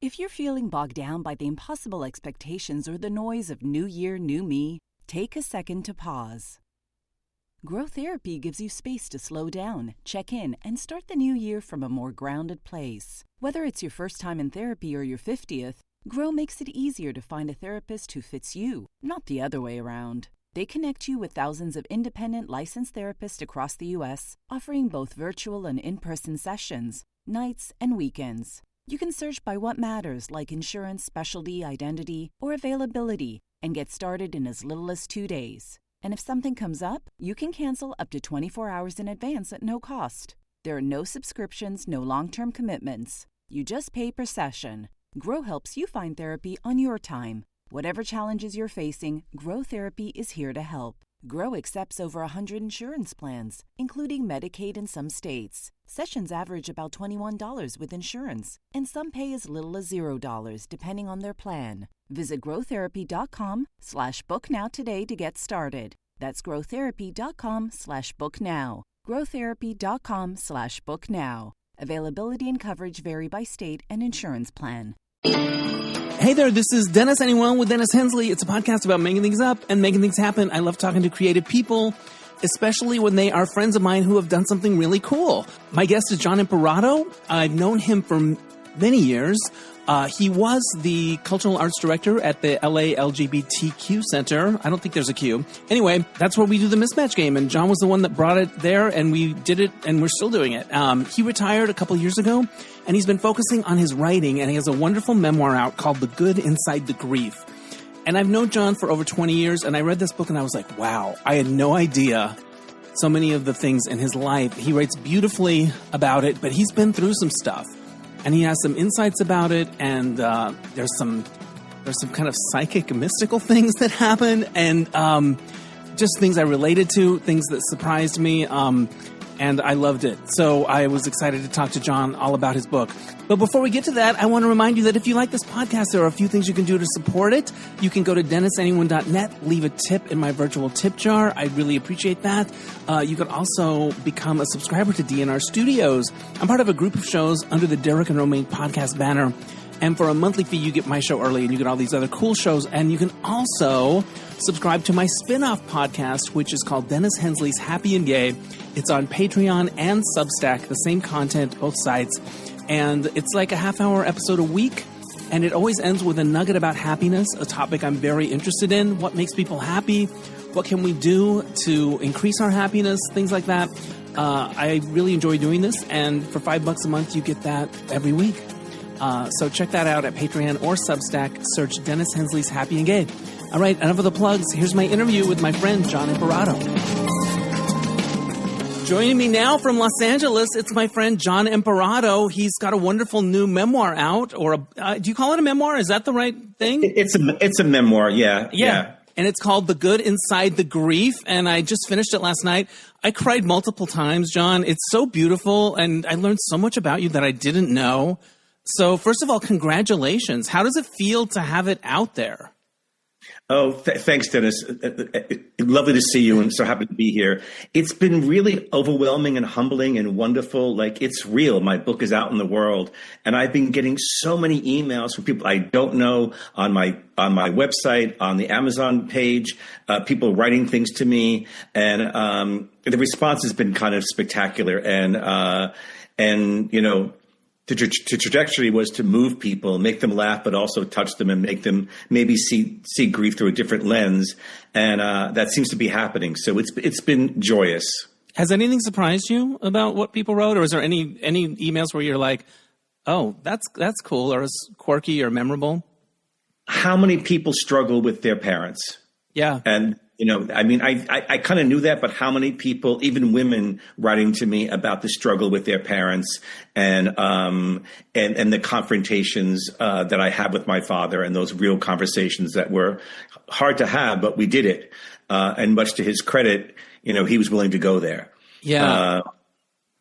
If you're feeling bogged down by the impossible expectations or the noise of new year, new me, take a second to pause. Grow Therapy gives you space to slow down, check in, and start the new year from a more grounded place. Whether it's your first time in therapy or your 50th, Grow makes it easier to find a therapist who fits you, not the other way around. They connect you with thousands of independent licensed therapists across the U.S., offering both virtual and in-person sessions, nights and weekends. You can search by what matters, like insurance, specialty, identity, or availability, and get started in as little as 2 days. And if something comes up, you can cancel up to 24 hours in advance at no cost. There are no subscriptions, no long-term commitments. You just pay per session. Grow helps you find therapy on your time. Whatever challenges you're facing, Grow Therapy is here to help. Grow accepts over 100 insurance plans, including Medicaid in some states. Sessions average about $21 with insurance, and some pay as little as $0, depending on their plan. Visit growtherapy.com/booknow today to get started. That's growtherapy.com/booknow. growtherapy.com/booknow. Availability and coverage vary by state and insurance plan. Hey there, this is Dennis Anyone with Dennis Hensley. It's a podcast about making things up and making things happen. I love talking to creative people, especially when they are friends of mine who have done something really cool. My guest is Jon Imparato. I've known him for many years. He was the cultural arts director at the LA LGBT Center. I don't think there's a Q. Anyway, that's where we do the mismatch game, and Jon was the one that brought it there, and we did it, and we're still doing it. He retired a couple years ago, and he's been focusing on his writing, and he has a wonderful memoir out called The Good Inside the Grief. And I've known Jon for over 20 years, and I read this book, and I was like, wow, I had no idea so many of the things in his life. He writes beautifully about it, but he's been through some stuff. And he has some insights about it, and there's some kind of psychic, mystical things that happen, and just things I related to, things that surprised me, and I loved it. So I was excited to talk to Jon all about his book. But before we get to that, I want to remind you that if you like this podcast, there are a few things you can do to support it. You can go to DennisAnyone.net, leave a tip in my virtual tip jar. I really appreciate that. You can also become a subscriber to DNR Studios. I'm part of a group of shows under the Derek and Romaine podcast banner. And for a monthly fee, you get my show early, and you get all these other cool shows. And you can also subscribe to my spin-off podcast, which is called Dennis Hensley's Happy and Gay. It's on Patreon and Substack, the same content, both sites. And it's like a half-hour episode a week. And it always ends with a nugget about happiness, a topic I'm very interested in. What makes people happy? What can we do to increase our happiness? Things like that. I really enjoy doing this. And for $5 a month, you get that every week. So check that out at Patreon or Substack. Search Dennis Hensley's Happy and Gay. All right, enough of the plugs. Here's my interview with my friend, Jon Imparato. Joining me now from Los Angeles, it's my friend, Jon Imparato. He's got a wonderful new memoir out, or do you call it a memoir? Is that the right thing? It's a memoir, yeah. And it's called The Good Inside the Grief, and I just finished it last night. I cried multiple times, Jon. It's so beautiful, and I learned so much about you that I didn't know. So first of all, congratulations. How does it feel to have it out there? Oh, thanks, Dennis. Lovely to see you, and so happy to be here. It's been really overwhelming and humbling and wonderful. Like, it's real. My book is out in the world, and I've been getting so many emails from people I don't know on my website, on the Amazon page, people writing things to me, and the response has been kind of spectacular. And you know, the trajectory was to move people, make them laugh, but also touch them and make them maybe see grief through a different lens. And that seems to be happening. So it's been joyous. Has anything surprised you about what people wrote? Or is there any emails where you're like, oh, that's cool, or is quirky or memorable? How many people struggle with their parents? Yeah. And you know, I mean, I kind of knew that, but how many people, even women, writing to me about the struggle with their parents and the confrontations that I had with my father, and those real conversations that were hard to have, but we did it. And much to his credit, you know, he was willing to go there. Yeah.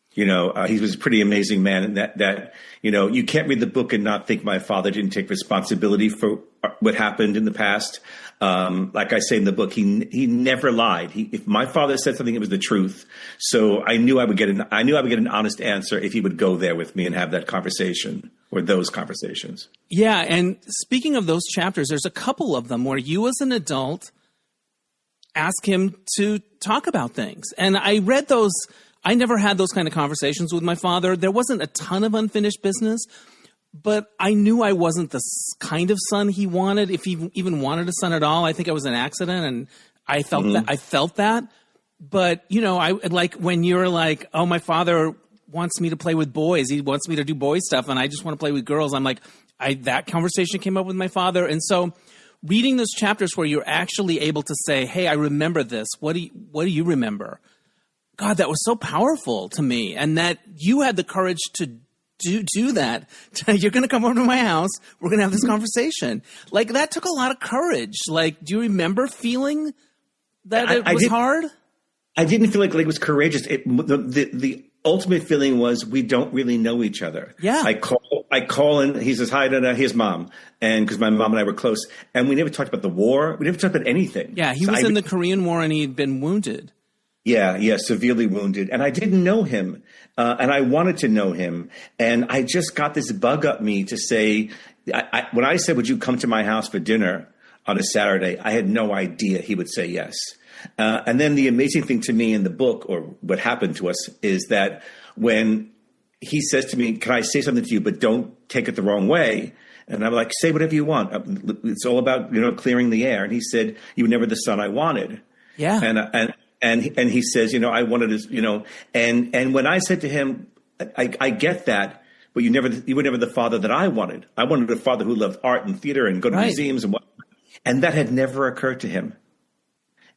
He was a pretty amazing man, and that you know, you can't read the book and not think my father didn't take responsibility for what happened in the past. Like I say in the book, he never lied. If my father said something, it was the truth. So I knew I would get an honest answer if he would go there with me and have that conversation. were those conversations. Yeah. And speaking of those chapters, there's a couple of them where you as an adult ask him to talk about things. And I read those. I never had those kind of conversations with my father. There wasn't a ton of unfinished business, but I knew I wasn't the kind of son he wanted. If he even wanted a son at all, I think I was an accident, and I felt that. I felt that. But, you know, I like when you're like, oh, my father wants me to play with boys. He wants me to do boy stuff, and I just want to play with girls. I'm like, that conversation came up with my father. And so reading those chapters where you're actually able to say, hey, I remember this. What do you remember? God, that was so powerful to me. And that you had the courage to do that. You're going to come over to my house. We're going to have this conversation. Like, that took a lot of courage. Like, do you remember feeling that it was hard? I didn't feel like it was courageous. The ultimate feeling was we don't really know each other. Yeah. I call and he says, hi, here's Mom. And because my mom and I were close. And we never talked about the war. We never talked about anything. Yeah, he was in the Korean War and he had been wounded. Yeah, severely wounded. And I didn't know him. And I wanted to know him. And I just got this bug up me to say, when I said, would you come to my house for dinner on a Saturday? I had no idea he would say yes. And then the amazing thing to me in the book, or what happened to us, is that when he says to me, can I say something to you, but don't take it the wrong way? And I'm like, say whatever you want. It's all about, clearing the air. And he said, you were never the son I wanted. Yeah. And he says, I wanted to, and when I said to him, I get that, but you were never the father that I wanted. I wanted a father who loved art and theater and go to museums and whatnot. And that had never occurred to him.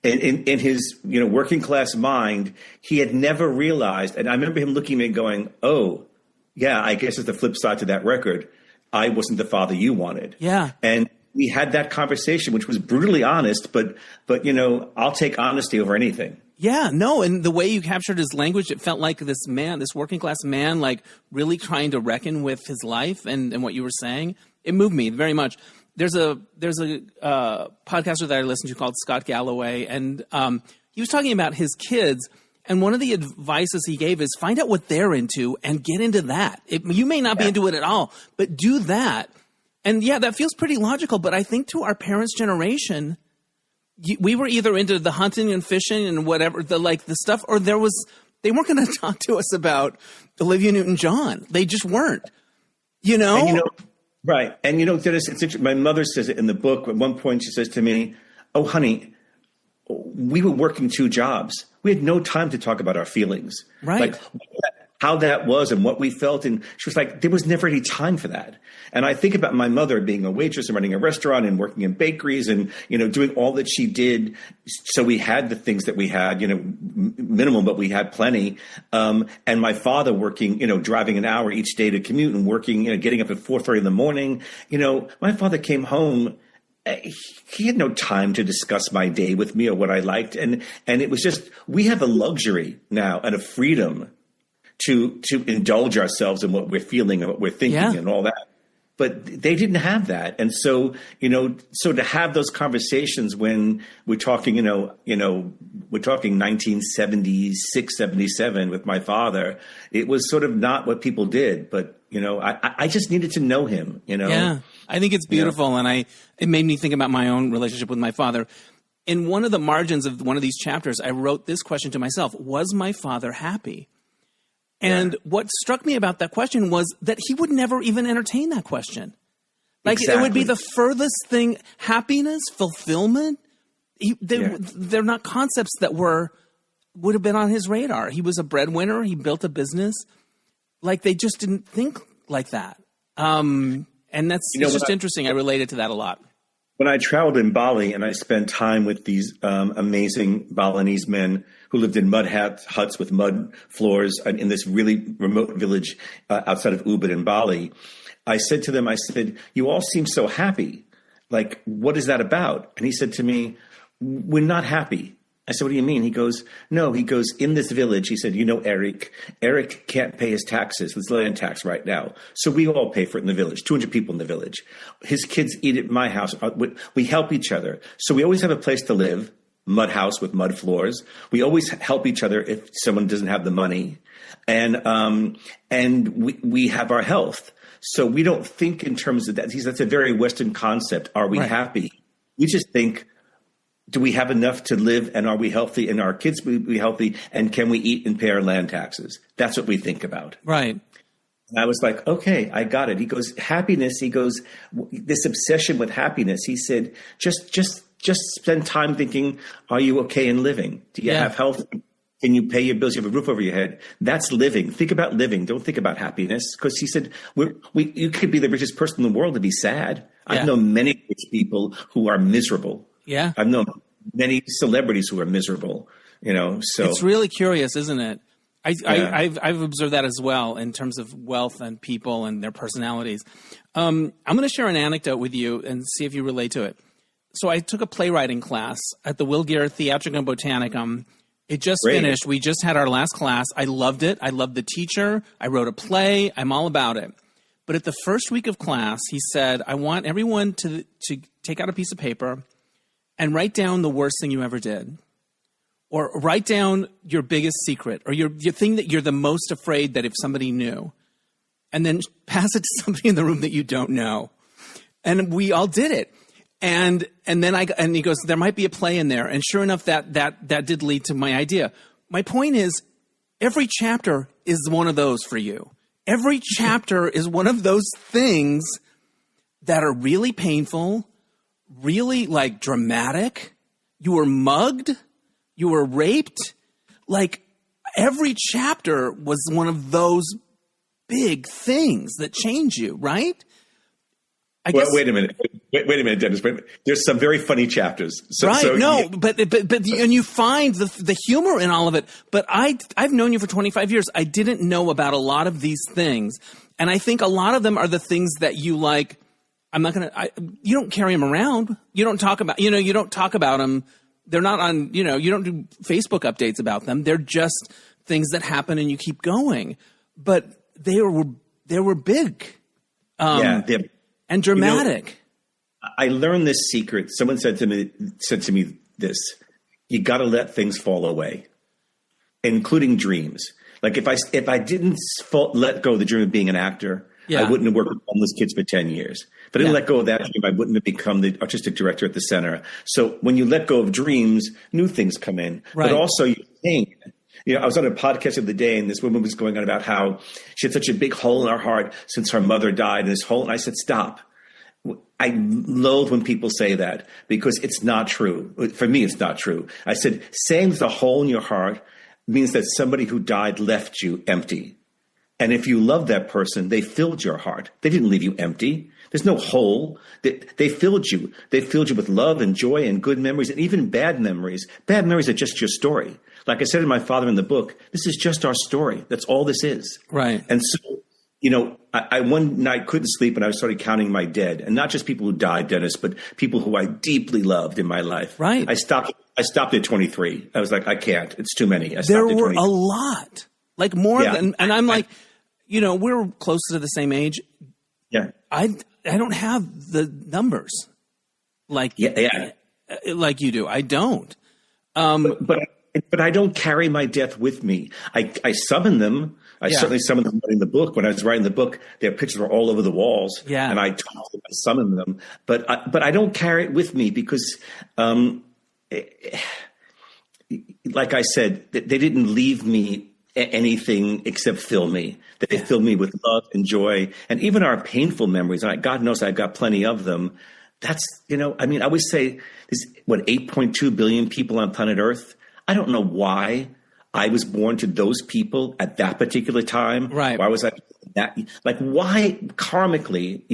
In his, working class mind, he had never realized. And I remember him looking at me and going, oh, yeah, I guess it's the flip side to that record. I wasn't the father you wanted. Yeah. And we had that conversation, which was brutally honest, but I'll take honesty over anything. Yeah, no, and the way you captured his language, it felt like this working class man, like really trying to reckon with his life and what you were saying. It moved me very much. There's a podcaster that I listen to called Scott Galloway, and he was talking about his kids. And one of the advices he gave is find out what they're into and get into that. You may not be into it at all, but do that. And yeah, that feels pretty logical. But I think to our parents' generation, we were either into the hunting and fishing and whatever, the stuff, or they weren't going to talk to us about Olivia Newton-John. They just weren't, And right. And Dennis, it's interesting. My mother says it in the book. At one point, she says to me, "Oh, honey, we were working 2 jobs. We had no time to talk about our feelings, right? Like how that was and what we felt." And she was like, "There was never any time for that." And I think about my mother being a waitress and running a restaurant and working in bakeries and doing all that she did. So we had the things that we had, minimal, but we had plenty. And my father working, driving an hour each day to commute and working, getting up at 4:30 in the morning. My father came home. He had no time to discuss my day with me or what I liked. And it was just, we have a luxury now and a freedom to indulge ourselves in what we're feeling and what we're thinking and all that. But they didn't have that. And so, so to have those conversations when we're talking, we're talking 1976, 77 with my father, it was sort of not what people did. But, I just needed to know him, Yeah, I think it's beautiful. Yeah. And it made me think about my own relationship with my father. In one of the margins of one of these chapters, I wrote this question to myself: was my father happy? And what struck me about that question was that he would never even entertain that question. Like It would be the furthest thing. Happiness, fulfillment. They're not concepts that would have been on his radar. He was a breadwinner. He built a business. Like they just didn't think like that. And that's just interesting. I related to that a lot. When I traveled in Bali and I spent time with these amazing Balinese men who lived in mud huts with mud floors in this really remote village outside of Ubud in Bali, I said to them, you all seem so happy. Like, what is that about? And he said to me, we're not happy. I said, what do you mean? He goes, no, in this village, he said, Eric can't pay his taxes, his land tax right now. So we all pay for it in the village, 200 people in the village. His kids eat at my house. We help each other. So we always have a place to live, mud house with mud floors. We always help each other if someone doesn't have the money. And we have our health. So we don't think in terms of that. That's a very Western concept. Are we happy? We just think, do we have enough to live, and are we healthy, and our kids will be healthy, and can we eat and pay our land taxes? That's what we think about. Right. And I was like, okay, I got it. He goes, happiness. He goes, this obsession with happiness. He said, just spend time thinking, are you okay in living? Do you have health? Can you pay your bills? You have a roof over your head. That's living. Think about living. Don't think about happiness. Because he said, you could be the richest person in the world and be sad. Yeah. I've known many rich people who are miserable. Yeah. I've known many celebrities who are miserable, so. It's really curious, isn't it? I've observed that as well in terms of wealth and people and their personalities. I'm going to share an anecdote with you and see if you relate to it. So I took a playwriting class at the Wilgere Theatricum Botanicum. It just finished. We just had our last class. I loved it. I loved the teacher. I wrote a play. I'm all about it. But at the first week of class, he said, I want everyone to take out a piece of paper and write down the worst thing you ever did. Or write down your biggest secret, or your thing that you're the most afraid that if somebody knew. And then pass it to somebody in the room that you don't know. And we all did it. And then he goes, there might be a play in there. And sure enough, that did lead to my idea. My point is, every chapter is one of those for you. Every chapter is one of those things that are really painful, really like dramatic. You were mugged. You were raped. Like every chapter was one of those big things that change you, right? Wait a minute. Wait a minute, Dennis. There's some very funny chapters. But you find the humor in all of it. But I've known you for 25 years. I didn't know about a lot of these things. And I think a lot of them are the things that you like. You don't carry them around. You don't talk about, you don't talk about them. They're not on, you don't do Facebook updates about them. They're just things that happen and you keep going. But they were big. And dramatic. I learned this secret. Someone said to me this: you got to let things fall away, including dreams. Like if I didn't let go of the dream of being an actor, I wouldn't have worked with homeless kids for 10 years. If I didn't let go of that dream, I wouldn't have become the artistic director at the center. So when you let go of dreams, new things come in. Right. But also you think. I was on a podcast the other day, and this woman was going on about how she had such a big hole in her heart since her mother died, and this hole. And I said, stop. I loathe when people say that because it's not true. For me, it's not true. I said, saying there's a hole in your heart means that somebody who died left you empty. And if you love that person, they filled your heart. They didn't leave you empty. There's no hole. They filled you. They filled you with love and joy and good memories and even bad memories. Bad memories are just your story. Like I said to my father in the book, this is just our story. That's all this is. Right. And so, I one night couldn't sleep and I started counting my dead. And not just people who died, Dennis, but people who I deeply loved in my life. Right. I stopped at 23. I was like, I can't. It's too many. There were a lot. Like more than, and I'm like, we're close to the same age. Yeah. I don't have the numbers like like you do. I don't. But I don't carry my death with me. I summon them. I certainly summoned them in the book. When I was writing the book, their pictures were all over the walls. Yeah. And I summoned them. But I don't carry it with me because, like I said, they didn't leave me anything except fill me. They filled me with love and joy. And even our painful memories, and God knows I've got plenty of them. That's, I always say there's, 8.2 billion people on planet Earth. I don't know why I was born to those people at that particular time. Right. Why was I that? Like, why karmically,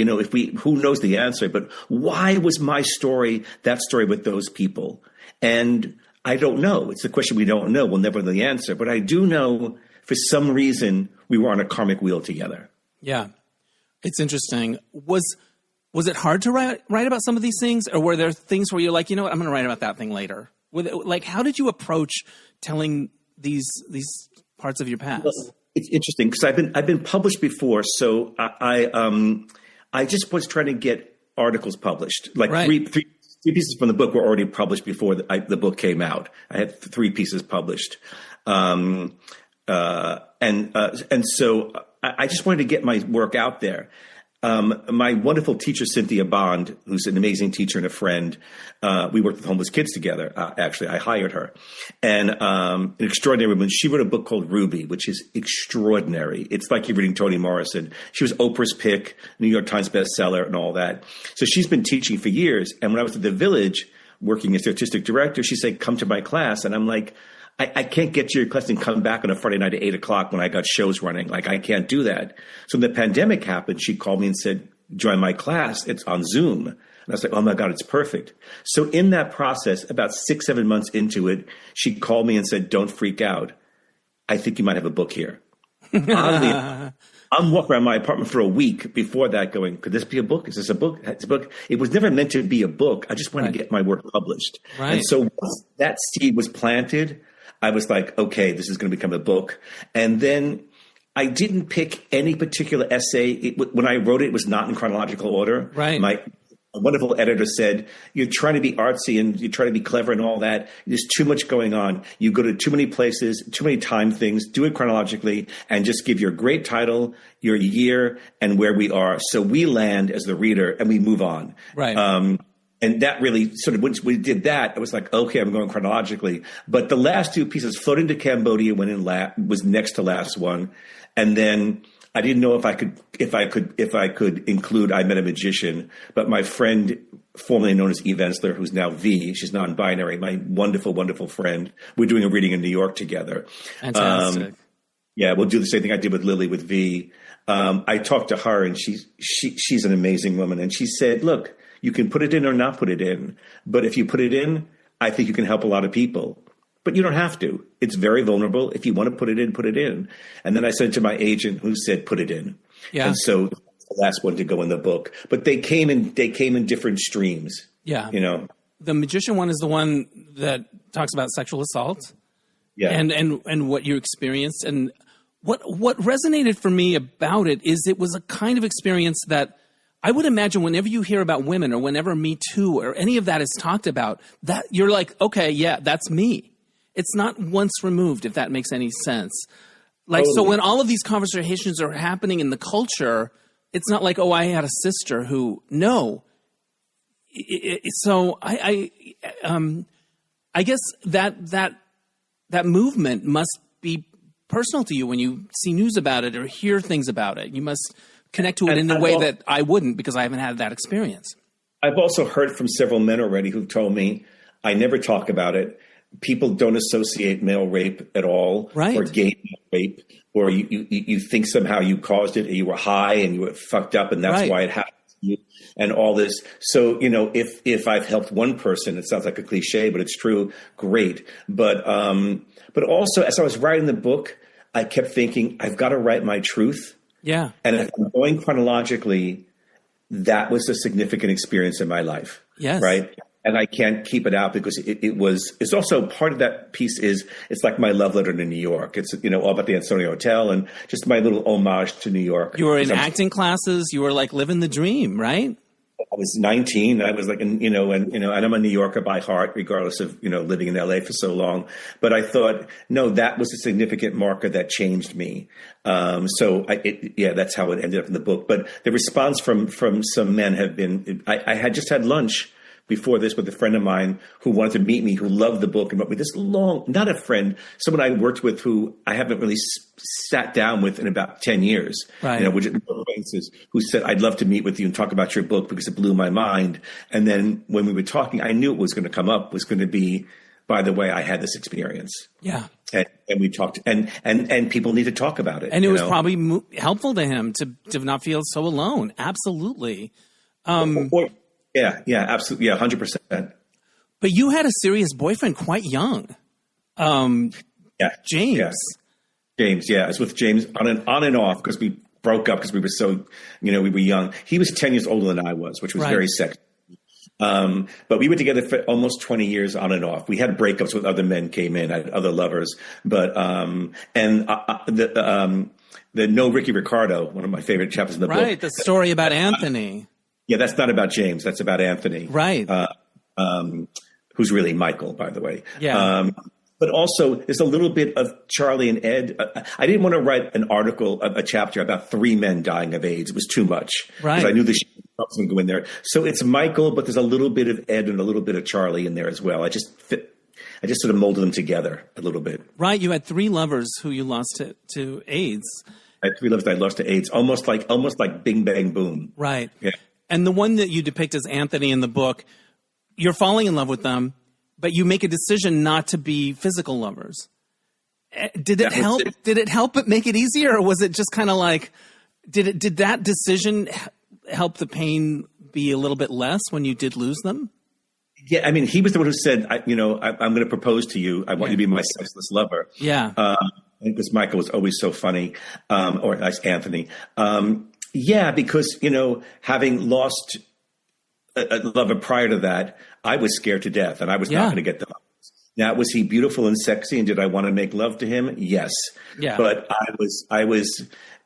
who knows the answer, but why was my story that story with those people? And I don't know. It's a question we don't know. We'll never know the answer. But I do know for some reason we were on a karmic wheel together. Yeah. It's interesting. Was it hard to write about some of these things? Or were there things where you're like, I'm going to write about that thing later? Like, how did you approach telling these parts of your past? Well, it's interesting because I've been published before, so I just was trying to get articles published. Like three pieces from the book were already published before the book came out. I had 3 pieces published, and so I just wanted to get my work out there. My wonderful teacher, Cynthia Bond, who's an amazing teacher and a friend, we worked with homeless kids together. Actually, I hired her. And an extraordinary woman. She wrote a book called Ruby, which is extraordinary. It's like you're reading Toni Morrison. She was Oprah's pick, New York Times bestseller, and all that. So she's been teaching for years. And when I was at the Village working as the artistic director, she said, come to my class. And I'm like, I can't get to your class and come back on a Friday night at 8:00 when I got shows running. Like, I can't do that. So when the pandemic happened, she called me and said, join my class. It's on Zoom. And I was like, oh my God, it's perfect. So in that process, about 6-7 months into it, she called me and said, don't freak out. I think you might have a book here. Oddly, I'm walking around my apartment for a week before that going, could this be a book? Is this a book? It's a book. It was never meant to be a book. I just wanted to get my work published. Right. And so once that seed was planted, I was like, okay, this is going to become a book. And then I didn't pick any particular essay. When I wrote it, it was not in chronological order. Right. My wonderful editor said, you're trying to be artsy and you're trying to be clever and all that. There's too much going on. You go to too many places, too many time things. Do it chronologically and just give your great title, your year, and where we are. So we land as the reader and we move on. Right. And that really sort of, once we did that, I was like, okay, I'm going chronologically. But the last two pieces, Floating to Cambodia was next to last one. And then I didn't know if I could include I Met a Magician, but my friend, formerly known as Eve Ensler, who's now V, she's non-binary, my wonderful, wonderful friend. We're doing a reading in New York together. Fantastic. Yeah, we'll do the same thing I did with Lily with V. I talked to her and she's an amazing woman. And she said, look, you can put it in or not put it in. But if you put it in, I think you can help a lot of people. But you don't have to. It's very vulnerable. If you want to put it in, put it in. And then I sent it to my agent who said, put it in. Yeah. And so the last one to go in the book. But they came in different streams. Yeah. You know. The Magician one is the one that talks about sexual assault. Yeah. And what you experienced. And what resonated for me about it is it was a kind of experience that I would imagine whenever you hear about women or whenever Me Too or any of that is talked about, that you're like, okay, yeah, that's me. It's not once removed, if that makes any sense. Like, totally. So when all of these conversations are happening in the culture, it's not like, oh, I had a sister who, no. So I guess that movement must be personal to you when you see news about it or hear things about it. You must connect to it in a way that I wouldn't because I haven't had that experience. I've also heard from several men already who've told me, I never talk about it. People don't associate male rape at all, right. Or gay rape, or you think somehow you caused it, or you were high and you were fucked up and that's right. Why it happened to you and all this. So, you know, if I've helped one person, it sounds like a cliche, but it's true, great. But also as I was writing the book, I kept thinking, I've got to write my truth. Yeah. And if I'm going chronologically, that was a significant experience in my life. Yes. Right. And I can't keep it out because it's also part of that piece it's like my love letter to New York. It's, you know, all about the Antonio Hotel and just my little homage to New York. You were in acting classes. You were like living the dream, right? I was 19. I was like, and I'm a New Yorker by heart, regardless of, you know, living in LA for so long. But I thought, no, that was a significant marker that changed me. So that's how it ended up in the book. But the response from some men have been, I had just had lunch before this with a friend of mine who wanted to meet me, who loved the book and wrote me this long, not a friend, someone I worked with who I haven't really sat down with in about 10 years, right. You know, which acquaintances, who said, I'd love to meet with you and talk about your book because it blew my mind. And then when we were talking, I knew it was going to come up, was going to be, by the way, I had this experience. Yeah. And we talked, and people need to talk about it. And it was probably helpful to him to not feel so alone. Absolutely. Yeah, absolutely. Yeah, 100%. But you had a serious boyfriend quite young. James. Yeah. James, yeah. I was with James on and off because we broke up because we were so, you know, we were young. He was 10 years older than I was, which was very sexy. But we were together for almost 20 years on and off. We had breakups with other men came in, I had other lovers. But, the No Ricky Ricardo, one of my favorite chapters in the book. Right, the story about Anthony. Yeah, that's not about James. That's about Anthony. Right. Who's really Michael, by the way. Yeah. But also, there's a little bit of Charlie and Ed. I didn't want to write an article, a chapter about 3 men dying of AIDS. It was too much. Right. Because I knew the was going to go in there. So it's Michael, but there's a little bit of Ed and a little bit of Charlie in there as well. I just sort of molded them together a little bit. Right. You had 3 lovers who you lost to AIDS. I had 3 lovers that I lost to AIDS. Almost like Bing Bang Boom. Right. Yeah. And the one that you depict as Anthony in the book, you're falling in love with them, but you make a decision not to be physical lovers. Did it help? Did it help it make it easier, or was it just kind of like, did that decision help the pain be a little bit less when you did lose them? Yeah, I mean, he was the one who said, I'm going to propose to you. I want you to be my sexless lover. Yeah. Because Michael was always so funny, or that's Anthony. Yeah, because, having lost a lover prior to that, I was scared to death, and I was not going to get them. Now, was he beautiful and sexy, and did I want to make love to him? Yes. Yeah. But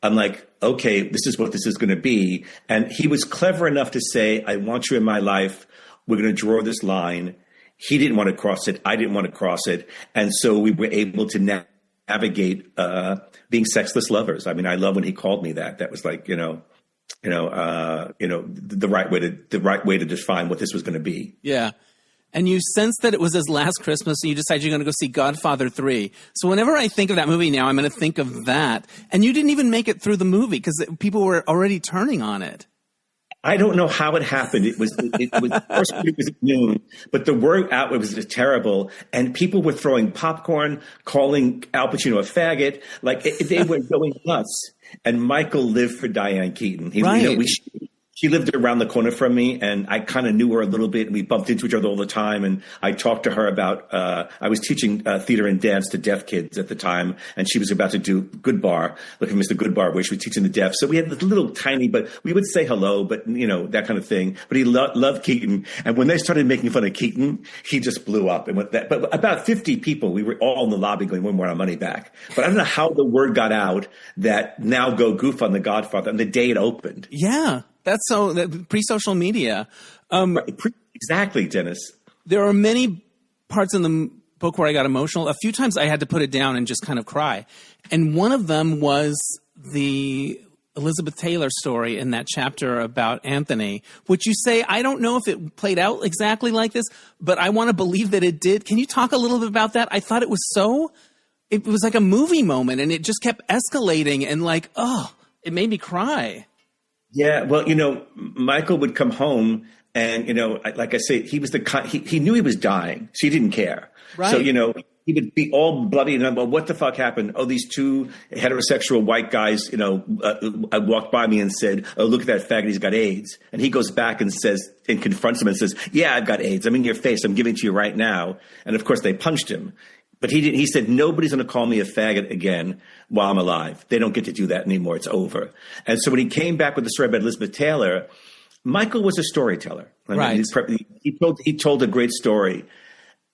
I'm like, okay, this is what this is going to be. And he was clever enough to say, I want you in my life. We're going to draw this line. He didn't want to cross it. I didn't want to cross it. And so we were able to navigate being sexless lovers. I mean, I love when he called me that. That was like, the right way to define what this was going to be. Yeah. And you sensed that it was his last Christmas, and you decided you're going to go see Godfather 3. So whenever I think of that movie now, I'm going to think of that. And you didn't even make it through the movie because people were already turning on it. I don't know how it happened. It was first week was at noon, but the word out was terrible, and people were throwing popcorn, calling Al Pacino a faggot. Like they were going nuts. And Michael lived for Diane Keaton. She lived around the corner from me, and I kind of knew her a little bit, and we bumped into each other all the time. And I talked to her about I was teaching theater and dance to deaf kids at the time, and she was about to do Goodbar, looking Mr. Goodbar, where she was teaching the deaf. So we had this little tiny, but we would say hello, but that kind of thing. But he loved Keaton, and when they started making fun of Keaton, he just blew up. And but about 50 people, we were all in the lobby going, "We want our money back." But I don't know how the word got out that now go goof on The Godfather, and the day it opened. Yeah. That's pre-social media. Exactly, Dennis. There are many parts in the book where I got emotional. A few times I had to put it down and just kind of cry. And one of them was the Elizabeth Taylor story in that chapter about Anthony, which you say, I don't know if it played out exactly like this, but I want to believe that it did. Can you talk a little bit about that? I thought it was like a movie moment, and it just kept escalating, and it made me cry. Yeah, well, Michael would come home, and like I say, he was he knew he was dying, so he didn't care. Right. So he would be all bloody and well, what the fuck happened? Oh, these 2 heterosexual white guys, walked by me and said, "Oh, look at that faggot, he's got AIDS." And he goes back and confronts him and says, "Yeah, I've got AIDS. I'm in your face. I'm giving it to you right now." And of course, they punched him. But he said, nobody's going to call me a faggot again while I'm alive. They don't get to do that anymore. It's over. And so when he came back with the story about Elizabeth Taylor, Michael was a storyteller. Right. He told a great story.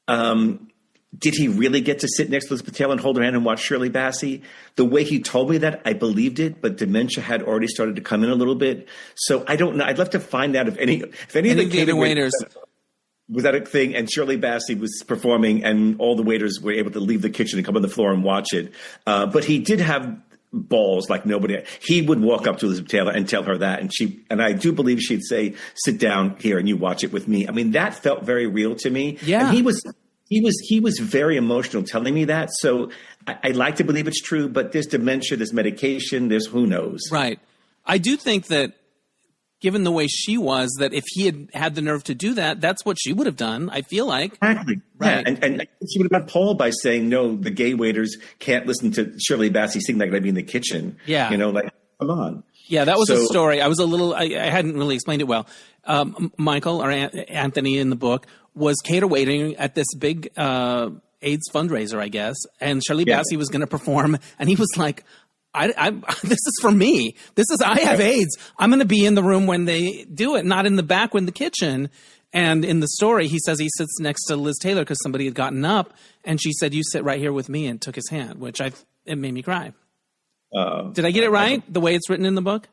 Did he really get to sit next to Elizabeth Taylor and hold her hand and watch Shirley Bassey? The way he told me that, I believed it, but dementia had already started to come in a little bit. So I don't know. I'd love to find out if any of the waiters was that a thing, and Shirley Bassey was performing, and all the waiters were able to leave the kitchen and come on the floor and watch it. But he did have balls like nobody. He would walk up to Elizabeth Taylor and tell her that, and I do believe she'd say, "Sit down here and you watch it with me." I mean, that felt very real to me. Yeah, and he was very emotional telling me that. So I like to believe it's true, but there's dementia, there's medication, there's who knows. Right. I do think that, given the way she was, that if he had the nerve to do that, that's what she would have done, I feel like. Exactly. Right. Yeah. And she would have got Paul by saying, no, the gay waiters can't listen to Shirley Bassey sing like they'd be in the kitchen. Yeah. Come on. Yeah, that was a story. I hadn't really explained it well. Michael, or Anthony in the book, was cater waiting at this big AIDS fundraiser, I guess. And Shirley Bassey was going to perform. And he was like, this is for me. I have AIDS. I'm going to be in the room when they do it, not in the back in the kitchen. And in the story, he says he sits next to Liz Taylor because somebody had gotten up, and she said, "You sit right here with me," and took his hand, which it made me cry. Did I get it right? The way it's written in the book?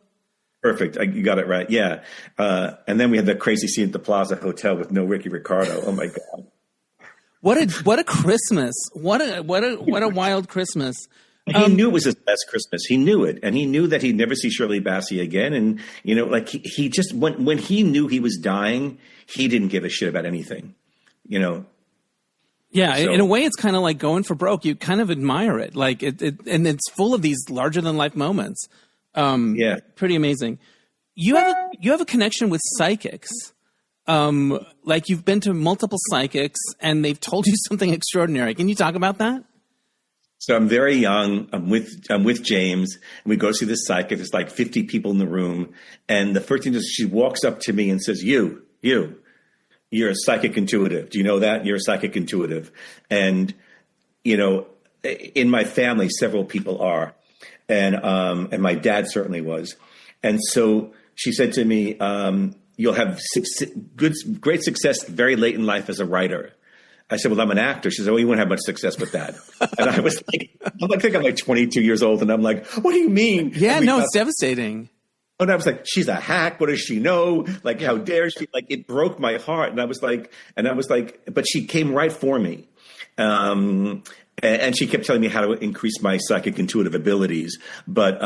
Perfect. You got it right. Yeah. And then we had that crazy scene at the Plaza Hotel with no Ricky Ricardo. Oh my God. What a Christmas. What a wild Christmas. He knew it was his best Christmas. He knew it. And he knew that he'd never see Shirley Bassey again. And, like he just, when he knew he was dying, he didn't give a shit about anything, Yeah. So, in a way, it's kind of like going for broke. You kind of admire it. Like and it's full of these larger than life moments. Yeah. Pretty amazing. You have a connection with psychics. Like you've been to multiple psychics and they've told you something extraordinary. Can you talk about that? So I'm very young. I'm with James, and we go see this psychic. There's like 50 people in the room, and the first thing is she walks up to me and says, "You're a psychic intuitive. Do you know that? You're a psychic intuitive." And in my family, several people are, and my dad certainly was. And so she said to me, "You'll have great success very late in life as a writer." I said, "Well, I'm an actor." She said, "Oh, you won't have much success with that." And I was like, I think I'm like 22 years old. And I'm like, "What do you mean?" Yeah, no, it's devastating. And I was like, "She's a hack. What does she know? Like, how dare she?" Like, it broke my heart. And I was like, but she came right for me. And she kept telling me how to increase my psychic intuitive abilities. But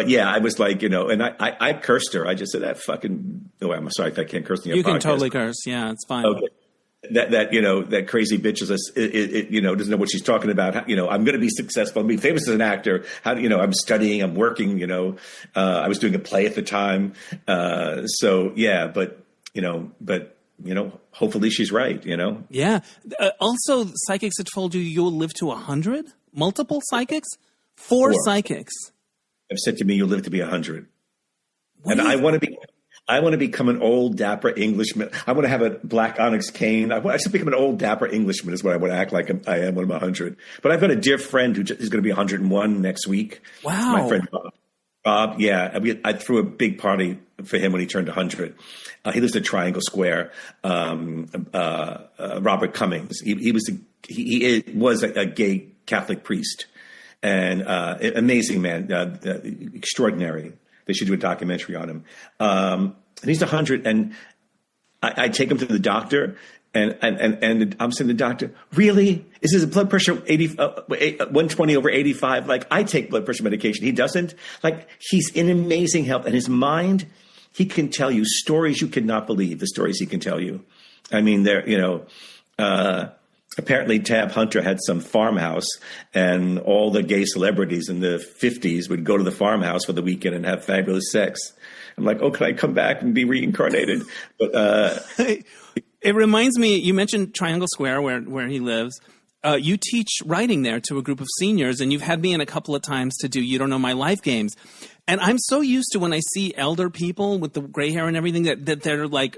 yeah, I was like, and I cursed her. I just said that fucking, I'm sorry if I can't curse in your podcast. You can totally curse. Yeah, it's fine. Okay. That crazy bitch doesn't know what she's talking about. I'm going to be successful. I'm going to be famous as an actor. I'm studying, I'm working, I was doing a play at the time. So yeah, but hopefully she's right, Yeah. Also, psychics have told you you'll live to 100? Multiple psychics? Four psychics have said to me, you'll live to be 100. And I want to become an old, dapper Englishman. I want to have a black onyx cane. I should become an old, dapper Englishman is what I want to act like I am when I'm 100. But I've got a dear friend who is going to be 101 next week. Wow. My friend Bob, yeah. I threw a big party for him when he turned 100. He lives in Triangle Square. Robert Cummings. He was a gay Catholic priest. And amazing man, extraordinary. They should do a documentary on him. And he's 100, and I take him to the doctor, and I'm saying to the doctor, "Really? Is his blood pressure 120 over 85? Like, I take blood pressure medication. He doesn't. Like, he's in amazing health, and his mind, he can tell you stories you could not believe. The stories he can tell you. I mean, apparently Tab Hunter had some farmhouse, and all the gay celebrities in the 50s would go to the farmhouse for the weekend and have fabulous sex. I'm like, oh, can I come back and be reincarnated? But it reminds me, you mentioned Triangle Square where he lives. You teach writing there to a group of seniors, and you've had me in a couple of times to do You Don't Know My Life games. And I'm so used to when I see elder people with the gray hair and everything that they're like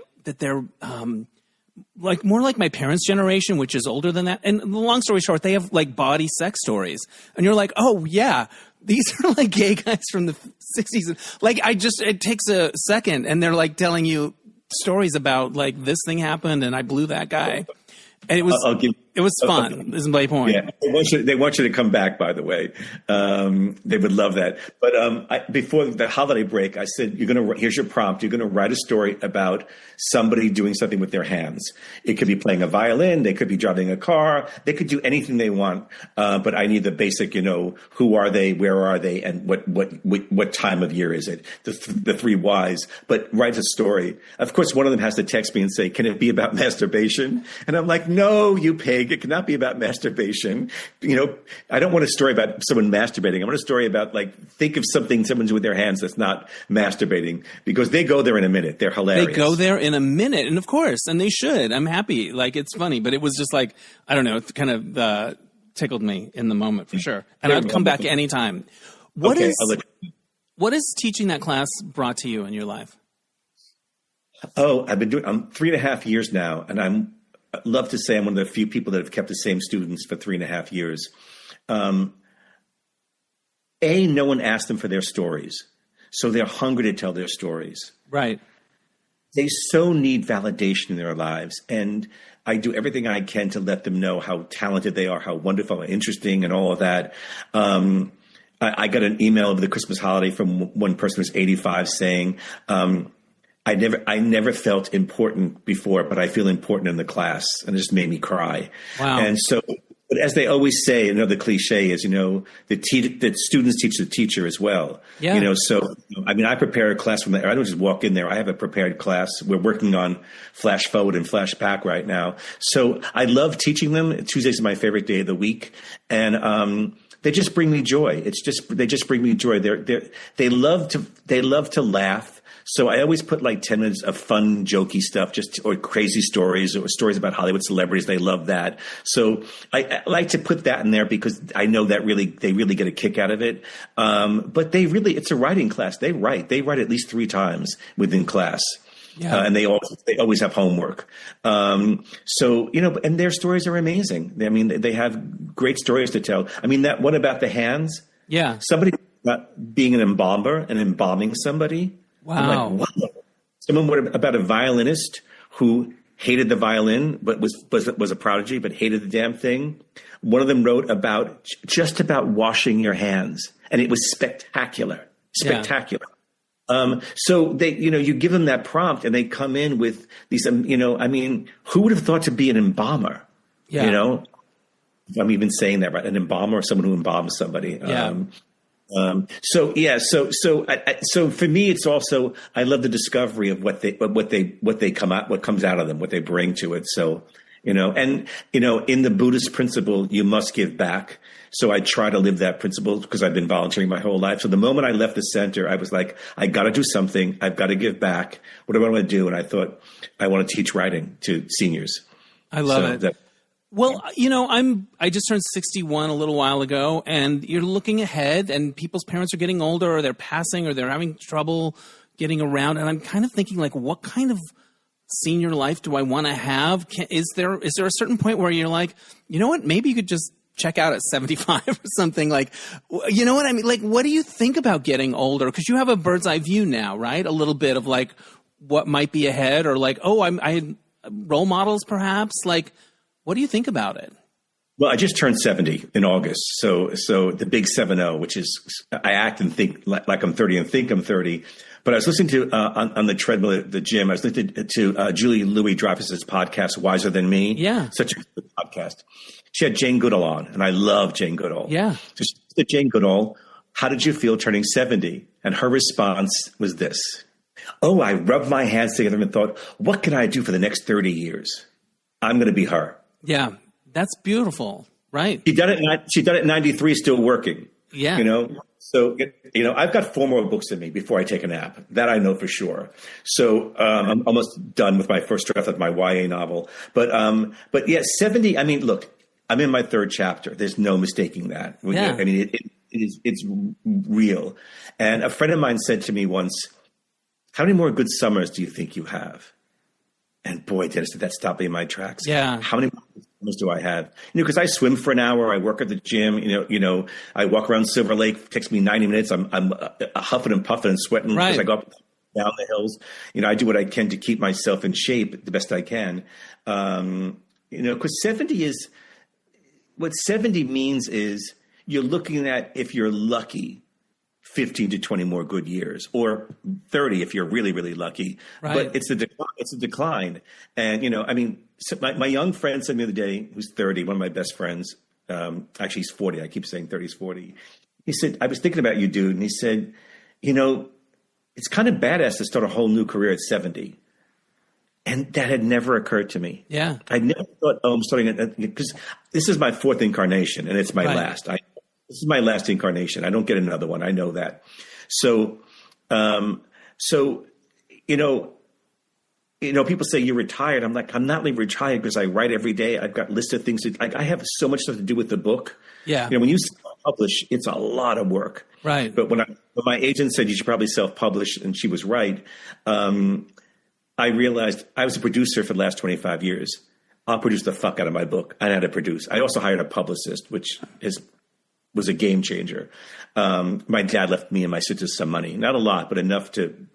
more like my parents' generation, which is older than that. And long story short, they have like body sex stories. And you're like, oh yeah, these are like gay guys from the 60s. Like it takes a second and they're like telling you stories about like this thing happened and I blew that guy. And it was fun. Is my point. Yeah, they want you to come back. By the way, they would love that. But before the holiday break, I said, here's your prompt. You're going to write a story about somebody doing something with their hands. It could be playing a violin. They could be driving a car. They could do anything they want. But I need the basic, who are they, where are they, and what time of year is it? The three whys. But write a story. Of course, one of them has to text me and say, "Can it be about masturbation?" And I'm like, "No, you pig. It cannot be about masturbation." I don't want a story about someone masturbating. I want a story about think of something someone's with their hands that's not masturbating, because they go there in a minute. They're hilarious. They go there in a minute. And of course, and they should. I'm happy. Like, it's funny, but it was just like, I don't know, it kind of tickled me in the moment for sure. And I'd come back anytime. What is teaching that class brought to you in your life? Oh, I'm 3.5 years now, and I'd love to say I'm one of the few people that have kept the same students for 3.5 years. No one asked them for their stories, so they're hungry to tell their stories. Right. They so need validation in their lives, and I do everything I can to let them know how talented they are, how wonderful and interesting and all of that. I got an email over the Christmas holiday from one person who's 85 saying, I I never felt important before, but I feel important in the class, and it just made me cry. Wow. And so, but as they always say, another cliche is, the students teach the teacher as well. Yeah. So, I prepare a class from there. I don't just walk in there. I have a prepared class. We're working on Flash Forward and Flash Back right now. So I love teaching them. Tuesdays is my favorite day of the week. And, they just bring me joy. They just bring me joy. They love to laugh. So I always put like 10 minutes of fun, jokey stuff, or crazy stories or stories about Hollywood celebrities. They love that. So I like to put that in there because I know that they really get a kick out of it. But it's a writing class. They write at least 3 times within class. Yeah. And they always have homework. So, and their stories are amazing. They have great stories to tell. That one about the hands. Yeah. Somebody being an embalmer and embalming somebody. Wow. I'm like, wow. Someone about a violinist who hated the violin, but was a prodigy, but hated the damn thing. One of them wrote about washing your hands, and it was spectacular. Spectacular. Yeah. So they, you give them that prompt and they come in with these, who would have thought to be an embalmer? Yeah. I'm even saying that, right? An embalmer or someone who embalms somebody. Yeah. So for me, it's also, I love the discovery of what comes out of them, what they bring to it. So, in the Buddhist principle, you must give back. So I try to live that principle because I've been volunteering my whole life. So the moment I left the center, I was like, I got to do something. I've got to give back. What do I want to do? And I thought, I want to teach writing to seniors. I love it. Well, I just turned 61 a little while ago, and you're looking ahead, and people's parents are getting older, or they're passing, or they're having trouble getting around. And I'm kind of thinking, like, what kind of senior life do I want to have? Is there a certain point where you're like, you know what, maybe you could just check out at 75 or something? Like, you know what I mean? Like, what do you think about getting older? Because you have a bird's eye view now, right? A little bit of like what might be ahead, or like, I role models perhaps. Like, what do you think about it? Well, I just turned 70 in August. So the big 7-0, which is, I act and think like I'm 30 and think I'm 30. But I was listening to, on the treadmill at the gym, I was listening to Julie Louis-Dreyfus's podcast, Wiser Than Me. Yeah. Such a good podcast. She had Jane Goodall on, and I love Jane Goodall. Yeah. So she said, Jane Goodall, how did you feel turning 70? And her response was this. Oh, I rubbed my hands together and thought, what can I do for the next 30 years? I'm going to be her. Yeah. That's beautiful. Right. She done it at 93, still working. Yeah. So, I've got 4 more books in me before I take a nap. That I know for sure. So, I'm almost done with my first draft of my YA novel. But yeah, 70, look, I'm in my 3rd chapter. There's no mistaking that. Yeah. It's real. And a friend of mine said to me once, how many more good summers do you think you have? And boy, Dennis, did that stop me in my tracks. Yeah. How many summers do I have? Because I swim for an hour. I work at the gym. I walk around Silver Lake. It takes me 90 minutes. I'm huffing and puffing and sweating because I go up and down the hills. I do what I can to keep myself in shape the best I can. Because 70 is what 70 means is you're looking at, if you're lucky, 15 to 20 more good years, or 30 if you're really, really lucky. Right. But it's a decline. And, so my young friend said to me the other day, who's 30, one of my best friends, actually he's 40. I keep saying 30, he's 40. He said, I was thinking about you, dude. And he said, it's kind of badass to start a whole new career at 70. And that had never occurred to me. Yeah. I never thought, I'm starting because this is my 4th incarnation and it's my last. This is my last incarnation. I don't get another one. I know that. So, people say you're retired. I'm like, I'm not really retired because I write every day. I've got lists of things. I have so much stuff to do with the book. Yeah. When you self-publish, it's a lot of work. Right. But when my agent said you should probably self-publish, and she was right, I realized I was a producer for the last 25 years. I'll produce the fuck out of my book. I know how to produce. I also hired a publicist, which was a game changer. My dad left me and my sisters some money, not a lot, but enough to,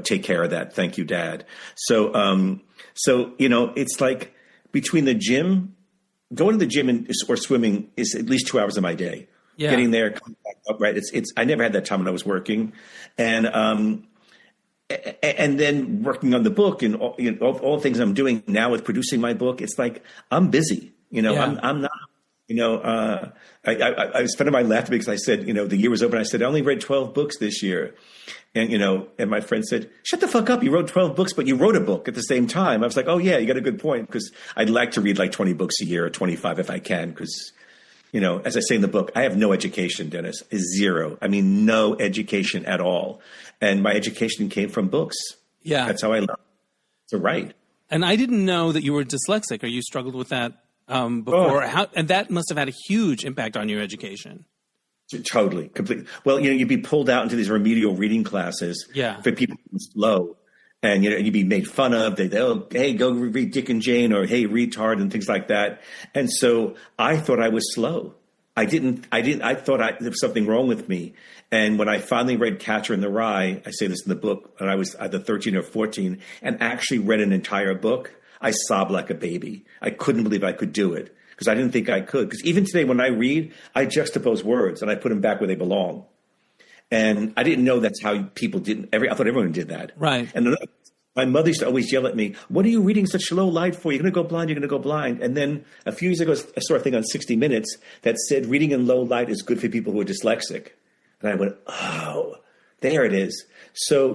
take care of that. Thank you, Dad. So, it's like between the gym, going to the gym or swimming is at least 2 hours of my day. Yeah. Getting there, coming back up, right? I never had that time when I was working. And and then working on the book and all the things I'm doing now with producing my book, it's like I'm busy. I'm not. A friend of mine laughed at me because I said, the year was over. And I said, I only read 12 books this year. And, and my friend said, shut the fuck up. You wrote 12 books, but you wrote a book at the same time. I was like, oh, yeah, you got a good point. Because I'd like to read like 20 books a year or 25 if I can. Because, as I say in the book, I have no education, Dennis, zero. I mean, no education at all. And my education came from books. Yeah. That's how I learned to write. And I didn't know that you were dyslexic, or you struggled with that before. And that must have had a huge impact on your education. Totally, completely. Well, you'd be pulled out into these remedial reading classes for people who are slow, and you'd be made fun of. Hey, go read Dick and Jane, or hey, retard, and things like that. And so I thought I was slow. I thought there was something wrong with me. And when I finally read Catcher in the Rye, I say this in the book, and I was either 13 or 14, and actually read an entire book, I sobbed like a baby. I couldn't believe I could do it because I didn't think I could. Because even today when I read, I juxtapose words and I put them back where they belong. And I didn't know that's how people did. I thought everyone did that. Right. And my mother used to always yell at me, what are you reading such low light for? You're going to go blind. You're going to go blind. And then a few years ago, I saw a thing on 60 Minutes that said reading in low light is good for people who are dyslexic. And I went, oh, there it is. So,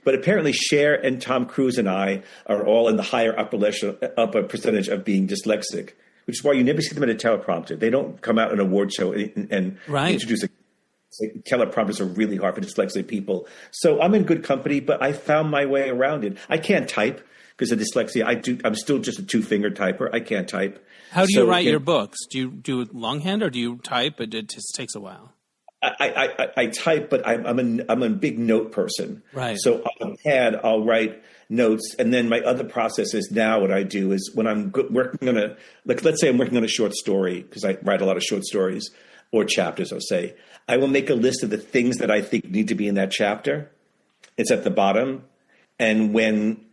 but apparently Cher and Tom Cruise and I are all in the higher upper percentage of being dyslexic, which is why you never see them at a teleprompter. They don't come out in an award show and introduce teleprompters are really hard for dyslexic people. So I'm in good company, but I found my way around it. I can't type because of dyslexia. I'm still just a 2-finger typer. I can't type. How do you write your books? Do you do it longhand or do you type? It just takes a while. I type, but I'm a big note person. Right. So on a pad, I'll write notes, and then my other process is now what I do is when I'm working on let's say I'm working on a short story, because I write a lot of short stories or chapters. I'll say I will make a list of the things that I think need to be in that chapter. It's at the bottom, and when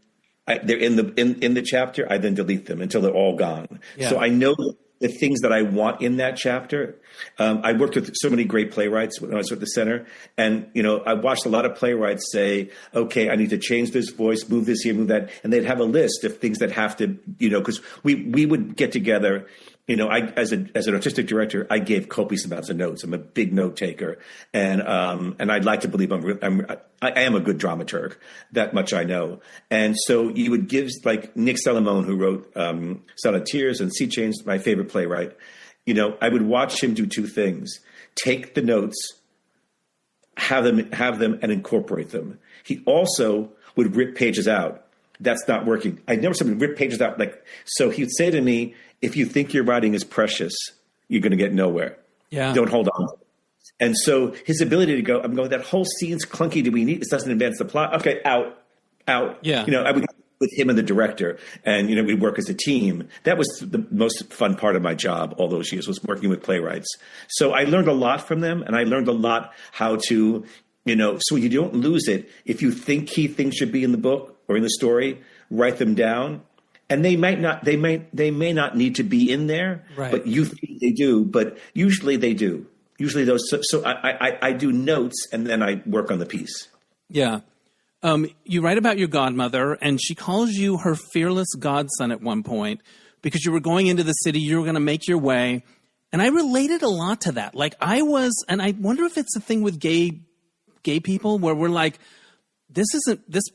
they're in the chapter, I then delete them until they're all gone. Yeah. So I know the things that I want in that chapter. I worked with so many great playwrights when I was at the center. And, I watched a lot of playwrights say, okay, I need to change this voice, move this here, move that. And they'd have a list of things that have to, because we would get together. As an artistic director, I gave copious amounts of notes. I'm a big note taker. And I'd like to believe I am a good dramaturg. That much I know. And so you would give, like Nick Salamone, who wrote Sound of Tears and Sea Change, my favorite playwright. I would watch him do two things: take the notes, have them, and incorporate them. He also would rip pages out. That's not working. I never saw him rip pages out. So he'd say to me, if you think your writing is precious, you're going to get nowhere. Yeah. Don't hold on. And so his ability to go, I'm going, that whole scene's clunky. Do we need this? Doesn't advance the plot. Okay, out. Yeah. I would with him and the director, and we'd work as a team. That was the most fun part of my job all those years, was working with playwrights. So I learned a lot from them, and I learned a lot how to, so you don't lose it. If you think key things should be in the book or in the story, write them down. And they may not need to be in there, right, but you think they do, but usually they do. Usually those. So I do notes and then I work on the piece. Yeah. You write about your godmother, and she calls you her fearless godson at one point because you were going into the city, you were going to make your way. And I related a lot to that. And I wonder if it's a thing with gay people where we're like, this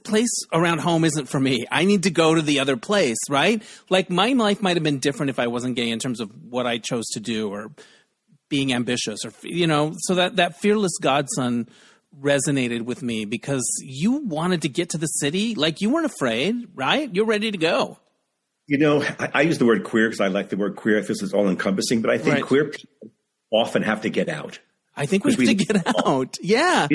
place around home isn't for me. I need to go to the other place, right? Like my life might have been different if I wasn't gay in terms of what I chose to do or being ambitious or, so that fearless godson resonated with me because you wanted to get to the city. Like you weren't afraid, right? You're ready to go. I use the word queer because I like the word queer. I feel it's all encompassing, but I think queer people often have to get out. I think we have to get out. Yeah.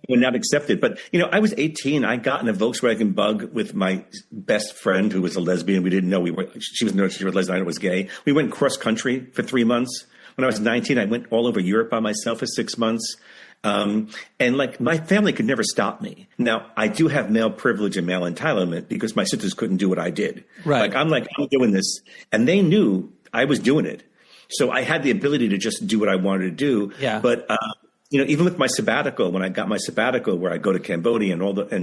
We're not accepted. But, I was 18. I got in a Volkswagen Bug with my best friend who was a lesbian. We didn't know she was a lesbian. I was gay. We went cross country for 3 months. When I was 19, I went all over Europe by myself for 6 months. And my family could never stop me. Now, I do have male privilege and male entitlement because my sisters couldn't do what I did. Right. I'm doing this. And they knew I was doing it. So I had the ability to just do what I wanted to do. Yeah. But even with my sabbatical, when I got my sabbatical, where I go to Cambodia and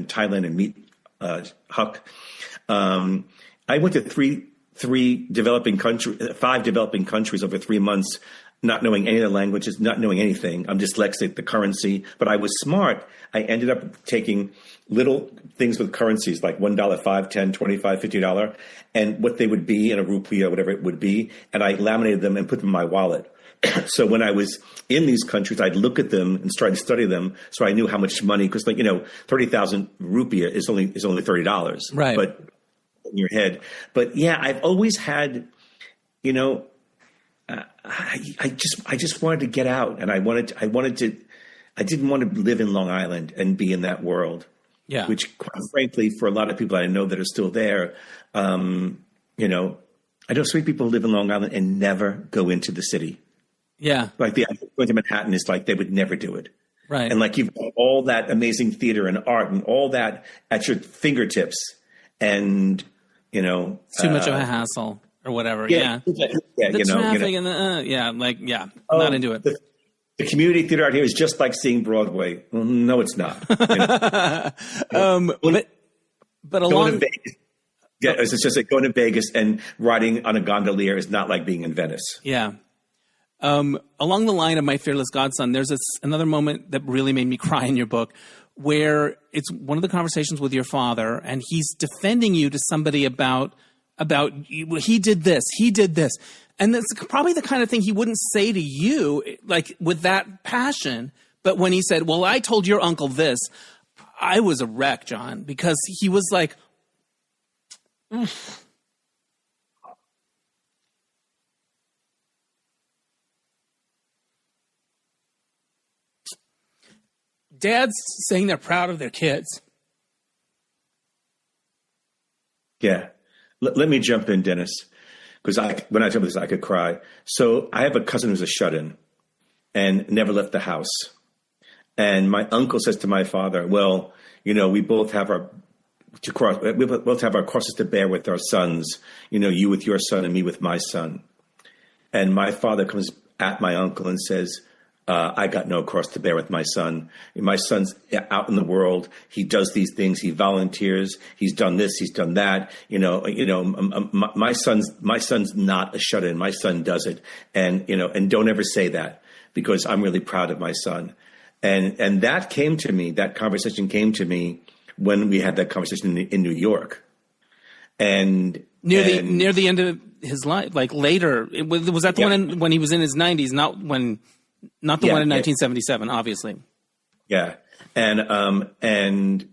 Thailand and meet Huck, I went to five developing countries over 3 months, not knowing any of the languages, not knowing anything. I'm dyslexic, the currency, but I was smart. I ended up taking little things with currencies like $1, $5, $10, $25, $50, and what they would be in a rupee or whatever it would be. And I laminated them and put them in my wallet. So when I was in these countries, I'd look at them and try to study them, so I knew how much money, because 30,000 rupiah is only $30, right? But in your head, but yeah, I've always had, I just wanted to get out, and I didn't want to live in Long Island and be in that world. Yeah, which, quite frankly, for a lot of people I know that are still there, I know so many people who live in Long Island and never go into the city. Yeah. Like going to Manhattan is like they would never do it. Right. And like you've got all that amazing theater and art and all that at your fingertips, and, it's too much of a hassle or whatever. Yeah. The traffic and not into it. The community theater out here is just like seeing Broadway. Well, no, it's not. But along... Yeah, it's just like going to Vegas and riding on a gondolier is not like being in Venice. Yeah. Along the line of My Fearless Godson, there's another moment that really made me cry in your book, where it's one of the conversations with your father, and he's defending you to somebody about he did this. And that's probably the kind of thing he wouldn't say to you, like with that passion. But when he said, well, I told your uncle this, I was a wreck, Jon, because he was like, dads saying they're proud of their kids. Yeah. Let me jump in, Dennis, because when I tell this, I could cry. So I have a cousin who's a shut-in and never left the house. And my uncle says to my father, well, we both have our crosses to bear with our sons, you with your son and me with my son. And my father comes at my uncle and says, I got no cross to bear with my son. My son's out in the world. He does these things. He volunteers. He's done this. He's done that. My son's not a shut-in. My son does it. And, and don't ever say that, because I'm really proud of my son. And that came to me, that conversation came to me when we had that conversation in New York. And near the end of his life, like later, was that the one when he was in his 90s, not the one in 1977, obviously. Yeah. And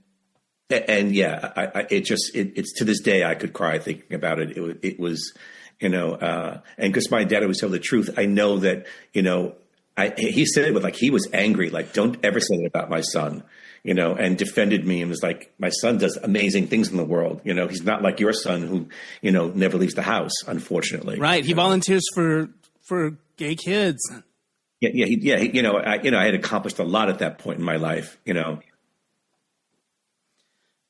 it's to this day, I could cry thinking about it. It was, and because my dad always told the truth, I know that, he said it with he was angry, don't ever say that about my son, and defended me and was like, my son does amazing things in the world. He's not like your son who, never leaves the house, unfortunately. Right. He volunteers for gay kids. Yeah. I had accomplished a lot at that point in my life,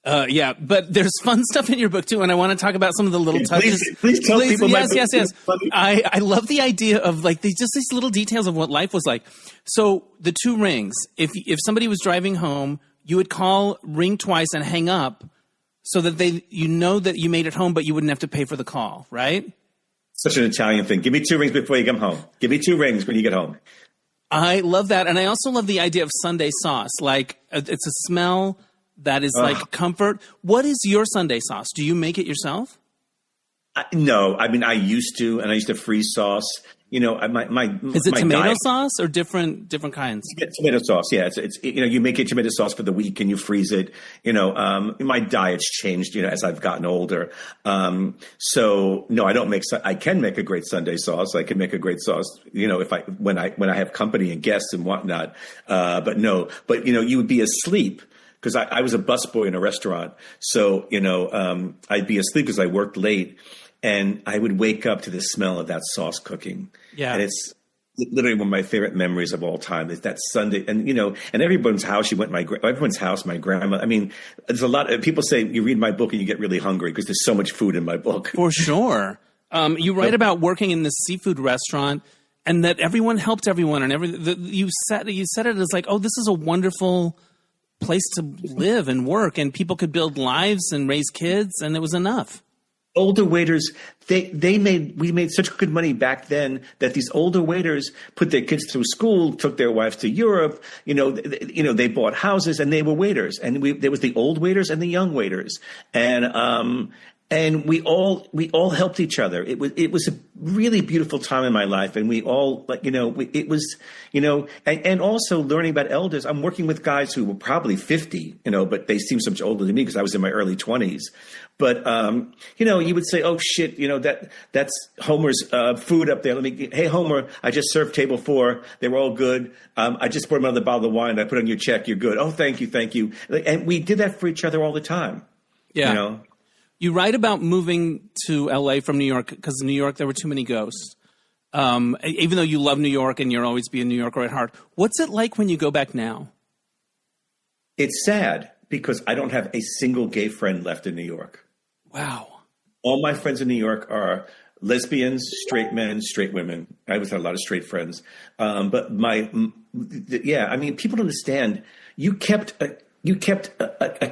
but there's fun stuff in your book too, and I want to talk about some of the little touches. Please tell people. Yes. I love the idea of these little details of what life was like. So the 2 rings. If somebody was driving home, you would ring twice and hang up, so that that you made it home, but you wouldn't have to pay for the call, right? Such an Italian thing. Give me 2 rings before you come home. Give me 2 rings when you get home. I love that, and I also love the idea of Sunday sauce. It's a smell that is like comfort. What is your Sunday sauce? Do you make it yourself? No, I mean, I used to, and I used to freeze sauce. Is it tomato sauce or different kinds? Tomato sauce, yeah. It's you make a tomato sauce for the week and you freeze it. My diet's changed, as I've gotten older. So no, I don't make. I can make a great Sunday sauce. I can make a great sauce, when I have company and guests and whatnot. But no, you would be asleep. Because I was a busboy in a restaurant. So, I'd be asleep because I worked late. And I would wake up to the smell of that sauce cooking. Yeah. And it's literally one of my favorite memories of all time is that Sunday. And, and everyone's house, everyone's house, my grandma. I mean, there's a lot of people say you read my book and you get really hungry because there's so much food in my book. For sure. You write about working in this seafood restaurant and that everyone helped everyone, and you said it as like, oh, this is a wonderful place to live and work, and people could build lives and raise kids, and it was enough. Older waiters, we made such good money back then that these older waiters put their kids through school, took their wives to Europe. They bought houses and they were waiters. And there was the old waiters and the young waiters, and we all helped each other. It was a really beautiful time in my life, and we all and also learning about elders. I'm working with guys who were probably 50, but they seem so much older than me because I was in my early 20s. But you would say, "Oh shit, that's Homer's food up there. Hey Homer, I just served table 4. They were all good. I just poured another bottle of wine. I put on your check. You're good. Oh, thank you." And we did that for each other all the time. Yeah. You write about moving to LA from New York because in New York there were too many ghosts. Even though you love New York and you'll always be a New Yorker at heart, what's it like when you go back now? It's sad because I don't have a single gay friend left in New York. Wow. All my friends in New York are lesbians, straight men, straight women. I always had a lot of straight friends. But people don't understand. You kept a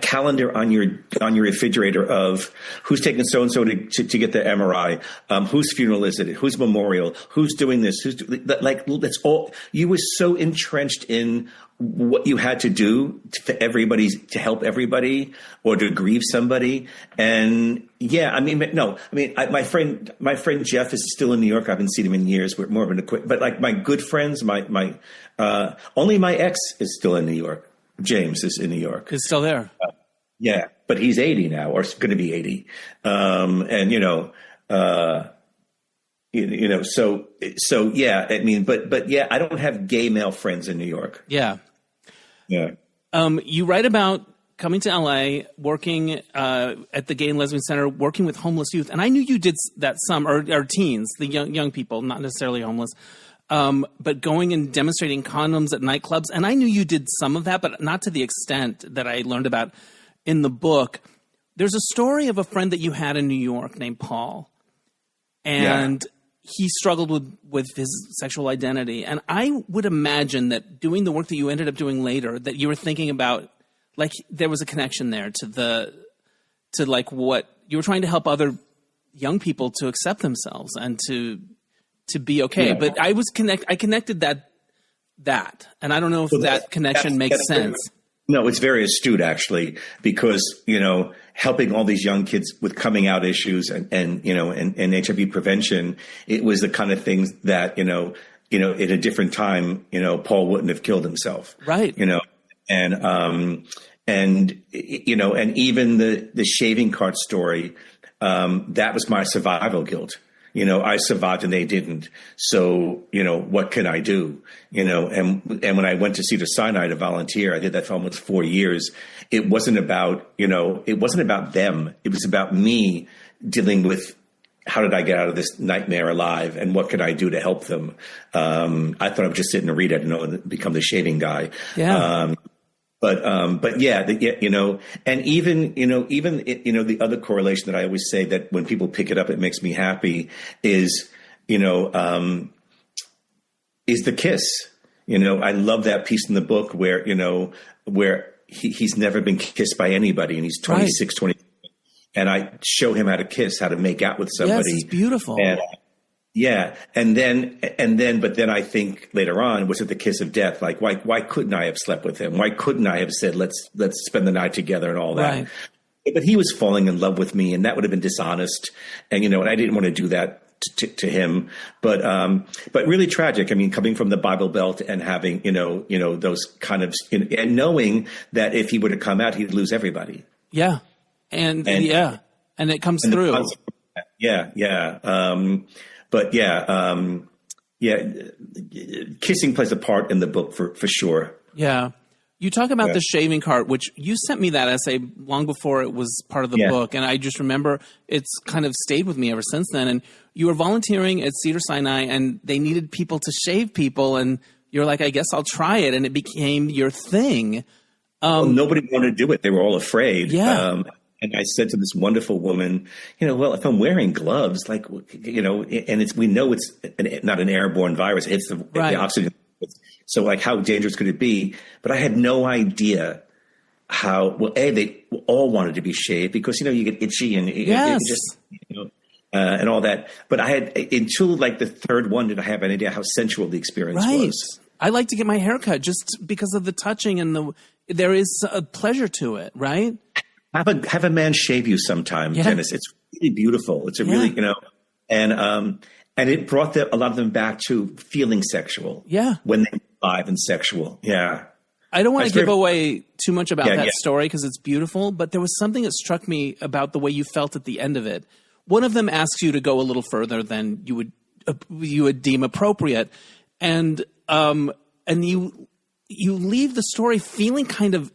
calendar on your refrigerator of who's taking so-and-so to get the MRI, whose funeral is it, whose memorial, who's doing this, that's all. You were so entrenched in what you had to do to help everybody or to grieve somebody. And my friend Jeff is still in New York. I haven't seen him in years. We're more of an acquaintance, but like my good friends, only my ex is still in New York. James is in New York. He's still there. Yeah, but he's 80 now, or going to be 80. I don't have gay male friends in New York. Yeah. Yeah. You write about coming to LA, working at the Gay and Lesbian Center, working with homeless youth. And I knew you did that or teens, the young people, not necessarily homeless. But going and demonstrating condoms at nightclubs. And I knew you did some of that, but not to the extent that I learned about in the book. There's a story of a friend that you had in New York named Paul. And he struggled with his sexual identity. And I would imagine that doing the work that you ended up doing later, that you were thinking about, like, there was a connection there to what you were trying to help other young people to accept themselves and to be okay. Yeah. But I connected that, and I don't know if that connection makes sense. No, it's very astute actually, because, helping all these young kids with coming out issues and HIV prevention, it was the kind of things that, in a different time, Paul wouldn't have killed himself. Right. And even the shaving cart story, that was my survival guilt. I survived and they didn't. So, what can I do? And when I went to Cedar Sinai to volunteer, I did that for almost 4 years. It wasn't about, it wasn't about them. It was about me dealing with how did I get out of this nightmare alive and what could I do to help them? I thought I would just sit and read it and become the shaving guy. Yeah. But yeah, and even the other correlation that I always say that when people pick it up, it makes me happy is the kiss. I love that piece in the book where he's never been kissed by anybody and he's 26, 20. And I show him how to kiss, how to make out with somebody. Yes, it's beautiful. And, but then I think later on, was it the kiss of death? Like, why couldn't I have slept with him? Why couldn't I have said, let's spend the night together and all that? Right. But he was falling in love with me, and that would have been dishonest. And, and I didn't want to do that to him. But really tragic. I mean, coming from the Bible Belt and having, those kind of, and knowing that if he were to come out, he'd lose everybody. Yeah. And it comes through. Kissing plays a part in the book for sure. Yeah. You talk about the shaving cart, which you sent me that essay long before it was part of the book. And I just remember it's kind of stayed with me ever since then. And you were volunteering at Cedar Sinai and they needed people to shave people. And you're like, I guess I'll try it. And it became your thing. Nobody wanted to do it. They were all afraid. Yeah. And I said to this wonderful woman, well, if I'm wearing gloves, like, and we know it's not an airborne virus, it's the oxygen. So like, how dangerous could it be? But I had no idea how, they all wanted to be shaved because, you get itchy and and all that. But I had, until like the third one, did I have any idea how sensual the experience was. I like to get my hair cut just because of the touching and there is a pleasure to it, right? Have a man shave you sometime, Dennis. It's really beautiful. It's a really, and it brought a lot of them back to feeling sexual. Yeah. When they were alive and sexual. Yeah. I don't want to give away too much about that story because it's beautiful, but there was something that struck me about the way you felt at the end of it. One of them asks you to go a little further than you would deem appropriate. And you leave the story feeling kind of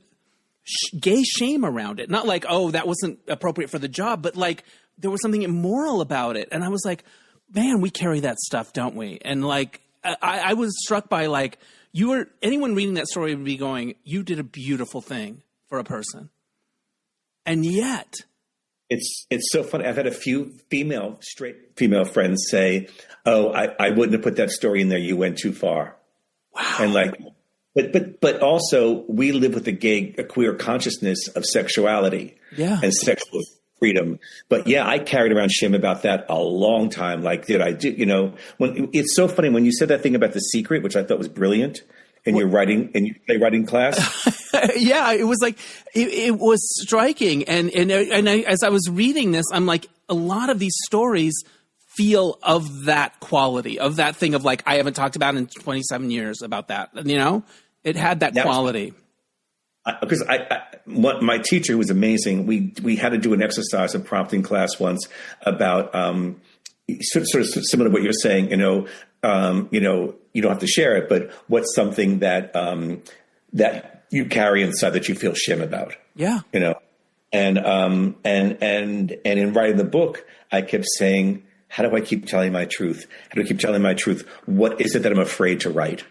gay shame around it. Not like, oh, that wasn't appropriate for the job, but like there was something immoral about it. And I was like, man, we carry that stuff, don't we? And like, I was struck by like, anyone reading that story would be going, you did a beautiful thing for a person. And yet. It's so funny. I've had a few straight female friends say, oh, I wouldn't have put that story in there. You went too far. Wow. And like, but also we live with a queer consciousness of sexuality and sexual freedom. But I carried around shame about that a long time. Like, did I do, when it's so funny when you said that thing about The Secret, which I thought was brilliant in your writing class. It was like, it was striking. And as I was reading this, I'm like, a lot of these stories feel of that quality, of that thing of like, I haven't talked about in 27 years about that, it had that quality. Because my teacher, who was amazing, we had to do an exercise in prompting class once about sort of similar to what you're saying. You don't have to share it, but what's something that that you carry inside that you feel shame about? Yeah, and in writing the book, I kept saying, how do I keep telling my truth? How do I keep telling my truth? What is it that I'm afraid to write?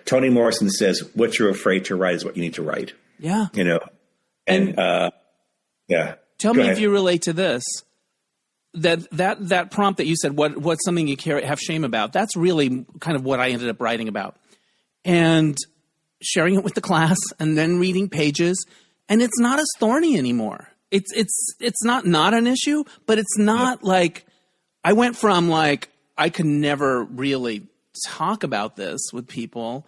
Toni Morrison says, what you're afraid to write is what you need to write. Yeah. Tell me if you relate to this, that prompt that you said, what's something you have shame about? That's really kind of what I ended up writing about and sharing it with the class and then reading pages. And it's not as thorny anymore. It's not an issue, but it's not like I went from like, I could never really talk about this with people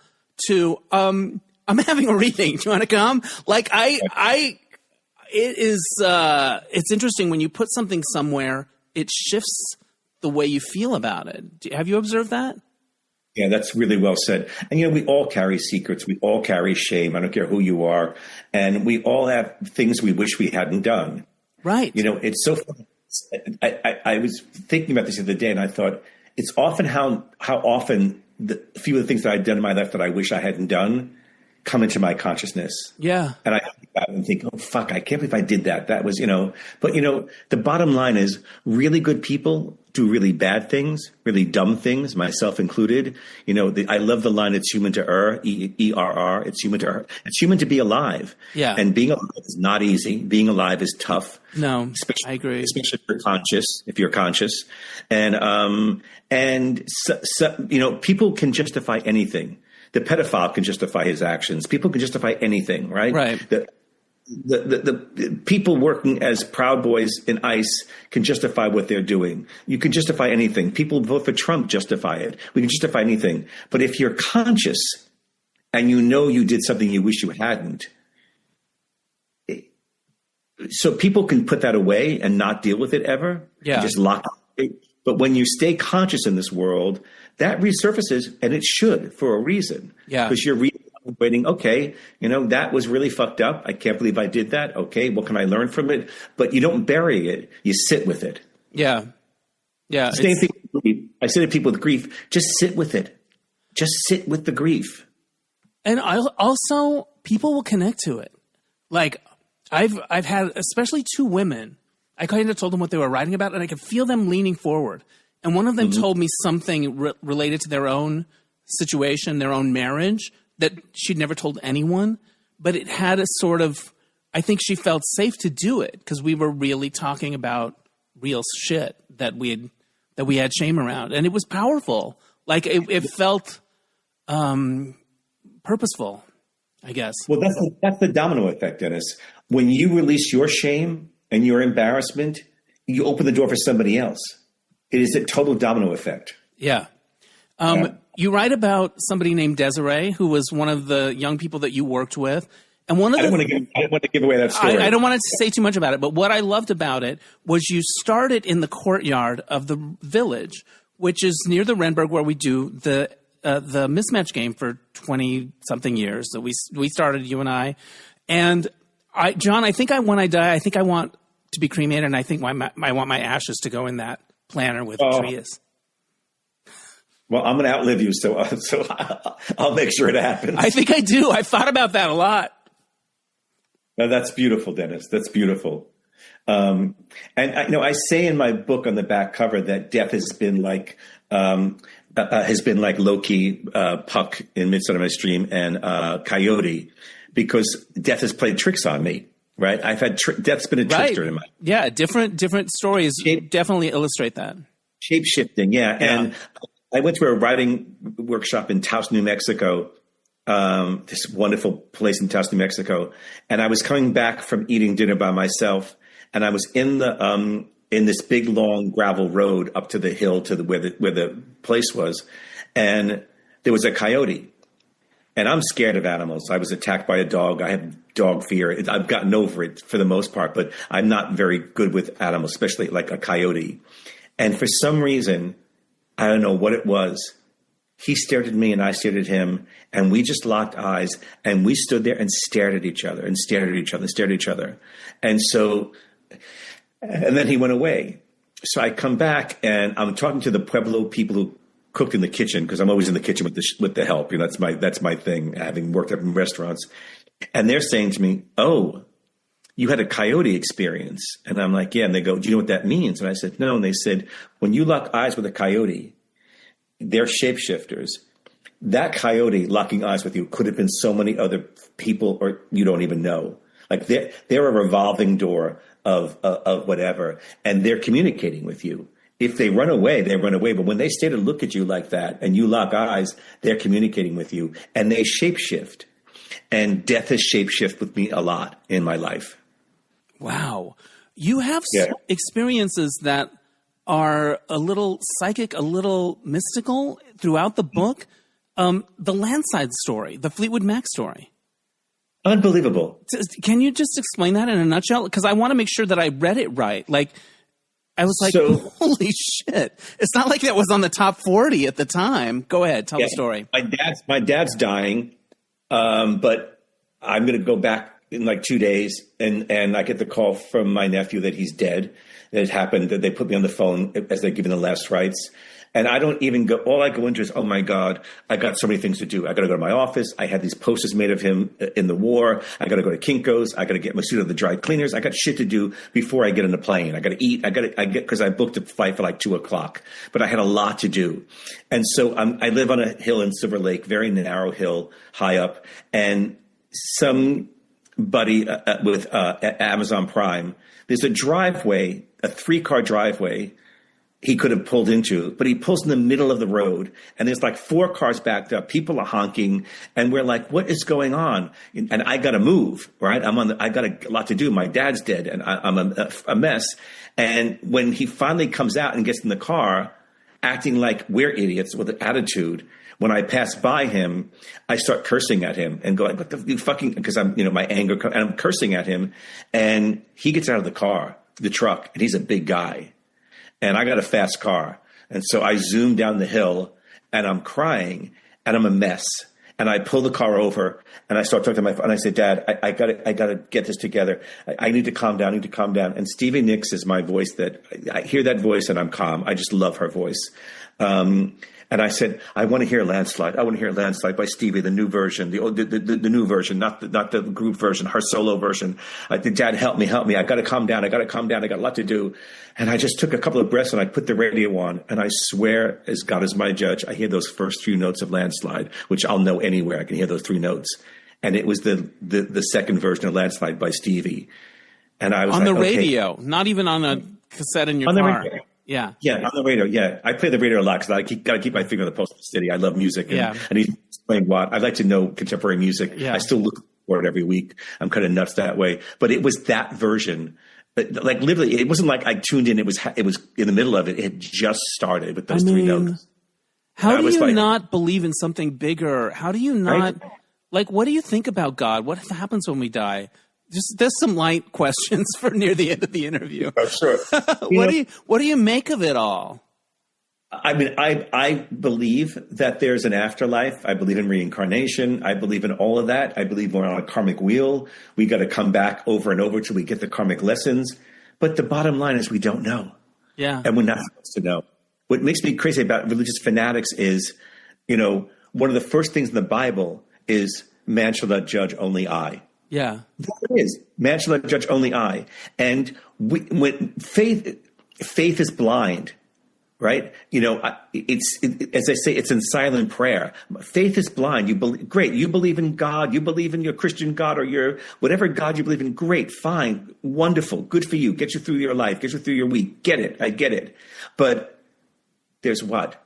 to I'm having a reading. Do you want to come? Like it's interesting when you put something somewhere, it shifts the way you feel about it. Have you observed that? Yeah, that's really well said. And we all carry secrets. We all carry shame. I don't care who you are, and we all have things we wish we hadn't done. Right. It's so funny. I was thinking about this the other day, and I thought, it's often how often a few of the things that I've done in my life that I wish I hadn't done come into my consciousness. Yeah. And I think about it and think, oh, fuck, I can't believe I did that. That was, but the bottom line is really good people do really bad things, really dumb things, myself included. I love the line, it's human to err, E-R-R, it's human to err. It's human to be alive. Yeah. And being alive is not easy. Being alive is tough. No, I agree. Especially if you're conscious. And people can justify anything. The pedophile can justify his actions. People can justify anything, right? Right. The people working as Proud Boys in ICE can justify what they're doing. You can justify anything. People who vote for Trump justify it. We can justify anything. But if you're conscious and you did something you wish you hadn't, so people can put that away and not deal with it ever. Yeah. Just lock it. But when you stay conscious in this world, that resurfaces, and it should for a reason. Yeah. Because you're waiting, okay, that was really fucked up. I can't believe I did that. Okay, what can I learn from it? But you don't bury it. You sit with it. Yeah. Yeah. Same thing with grief. I say to people with grief, just sit with it. Just sit with the grief. And also, people will connect to it. Like, I've had, especially two women, I kind of told them what they were writing about, and I could feel them leaning forward. And one of them told me something related to their own situation, their own marriage, that she'd never told anyone, but it had a sort of I think she felt safe to do it because we were really talking about real shit that we had shame around, and it was powerful. Like it felt purposeful, I guess. Well, that's the domino effect, Dennis. When you release your shame and your embarrassment, you open the door for somebody else. It is a total domino effect. Yeah. You write about somebody named Desiree, who was one of the young people that you worked with. And I don't want to give away that story. I don't want to say too much about it, but what I loved about it was you started in the courtyard of the village, which is near the Renberg, where we do the mismatch game for 20-something years. So we started, you and I. And Jon, I think when I die, I think I want to be cremated, and I think I want my ashes to go in that planter with Trias. Well, I'm going to outlive you, so I'll make sure it happens. I think I do. I've thought about that a lot. No, that's beautiful, Dennis. That's beautiful. And I say in my book on the back cover that death has been like Loki, Puck in Midsummer Night's Dream, and Coyote, because death has played tricks on me. Right, I've had death's been a trickster in my life. Yeah, different stories definitely illustrate that. Shape shifting, yeah. And I went to a writing workshop in Taos, New Mexico. This wonderful place in Taos, New Mexico, and I was coming back from eating dinner by myself, and I was in this big long gravel road up to the hill to where the place was, and there was a coyote. And I'm scared of animals. I was attacked by a dog. I have dog fear. I've gotten over it for the most part, but I'm not very good with animals, especially like a coyote. And for some reason, I don't know what it was, he stared at me and I stared at him, and we just locked eyes, and we stood there and stared at each other and stared at each other and stared at each other. And then he went away. So I come back and I'm talking to the Pueblo people who cooked in the kitchen, because I'm always in the kitchen with the help. You know, that's my thing, having worked up in restaurants. And they're saying to me, "Oh, you had a coyote experience." And I'm like, "Yeah." And they go, "Do you know what that means?" And I said, "No." And they said, "When you lock eyes with a coyote, they're shapeshifters. That coyote locking eyes with you could have been so many other people, or you don't even know. Like they're a revolving door of whatever, and they're communicating with you. If they run away, they run away. But when they stay to look at you like that and you lock eyes, they're communicating with you, and they shapeshift. And death has shapeshift with me a lot in my life." Wow. You have experiences that are a little psychic, a little mystical throughout the book. The Landside story, the Fleetwood Mac story. Unbelievable. Can you just explain that in a nutshell? Because I want to make sure that I read it right. Like, I was like, holy shit. It's not like that was on the top 40 at the time. Go ahead. Tell the story. My dad's dying, but I'm going to go back in like 2 days, and I get the call from my nephew that he's dead. That it happened, that they put me on the phone as they're giving the last rites. And I don't even go, all I go into is, oh my God, I got so many things to do. I got to go to my office. I had these posters made of him in the war. I got to go to Kinko's. I got to get my suit of the dry cleaners. I got shit to do before I get on the plane. I got to eat. Because I booked a flight for like 2:00, but I had a lot to do. And so I live on a hill in Silver Lake, very narrow hill, high up. And somebody with Amazon Prime, there's a driveway, a 3-car driveway he could have pulled into, but he pulls in the middle of the road, and there's like 4 cars backed up. People are honking, and we're like, what is going on? And I got to move, right? I got a lot to do. My dad's dead, and I'm a mess. And when he finally comes out and gets in the car, acting like we're idiots with an attitude, when I pass by him, I start cursing at him and go like, what the you fucking, because I'm, my anger, and I'm cursing at him, and he gets out of the truck, and he's a big guy. And I got a fast car. And so I zoom down the hill, and I'm crying, and I'm a mess. And I pull the car over, and I start talking to my phone. And I say, "Dad, I gotta get this together. I need to calm down. And Stevie Nicks is my voice. That I hear that voice and I'm calm. I just love her voice. And I said, I want to hear Landslide. I want to hear Landslide by Stevie, the new version, the new version, not the group version, her solo version. I said, Dad, help me. I got to calm down. I got a lot to do. And I just took a couple of breaths, and I put the radio on, and I swear, as God is my judge, I hear those first few notes of Landslide, which I'll know anywhere. I can hear those 3 notes. and it was the second version of Landslide by Stevie. And I was on the radio, not even on a cassette in your car. Radio. Yeah, on the radio. Yeah, I play the radio a lot because I got to keep my finger on the pulse of the city. I love music, and he's playing what I'd like to know contemporary music. Yeah. I still look for it every week. I'm kind of nuts that way, but it was that version. But like literally, it wasn't like I tuned in. It was in the middle of it. It had just started with those three notes. How do you not believe in something bigger? How do you not like? What do you think about God? What happens when we die? Just there's some light questions for near the end of the interview. Oh, sure. What do you make of it all? I mean, I believe that there's an afterlife. I believe in reincarnation. I believe in all of that. I believe we're on a karmic wheel. We got to come back over and over till we get the karmic lessons. But the bottom line is we don't know. Yeah. And we're not supposed to know. What makes me crazy about religious fanatics is, one of the first things in the Bible is man shall not judge, only I. Yeah. There it is. Man shall not judge, only I. And when faith is blind, right? As I say, it's in silent prayer. Faith is blind. You believe, great. You believe in God. You believe in your Christian God or your whatever God you believe in. Great, fine, wonderful, good for you. Get you through your life. Get you through your week. Get it. I get it. But there's what?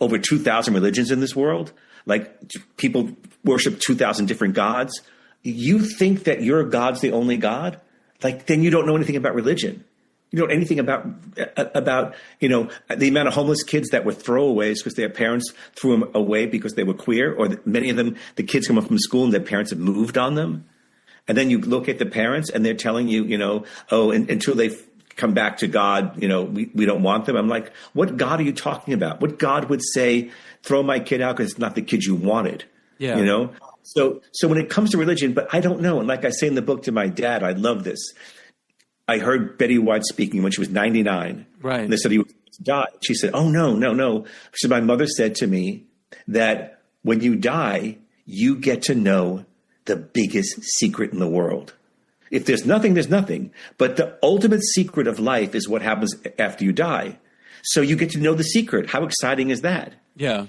Over 2,000 religions in this world. Like people worship 2,000 different gods. You think that your God's the only God? Like then you don't know anything about religion. You don't know anything about the amount of homeless kids that were throwaways because their parents threw them away because they were queer, or many of them, the kids come up from school and their parents have moved on them. And then you look at the parents and they're telling you, until they come back to God, we don't want them. I'm like, what God are you talking about? What God would say, throw my kid out because it's not the kid you wanted? Yeah. So when it comes to religion, but I don't know. And like I say in the book to my dad, I love this. I heard Betty White speaking when she was 99. Right. And they said he was to die. She said, oh, no. She said, my mother said to me that when you die, you get to know the biggest secret in the world. If there's nothing, there's nothing. But the ultimate secret of life is what happens after you die. So you get to know the secret. How exciting is that? Yeah.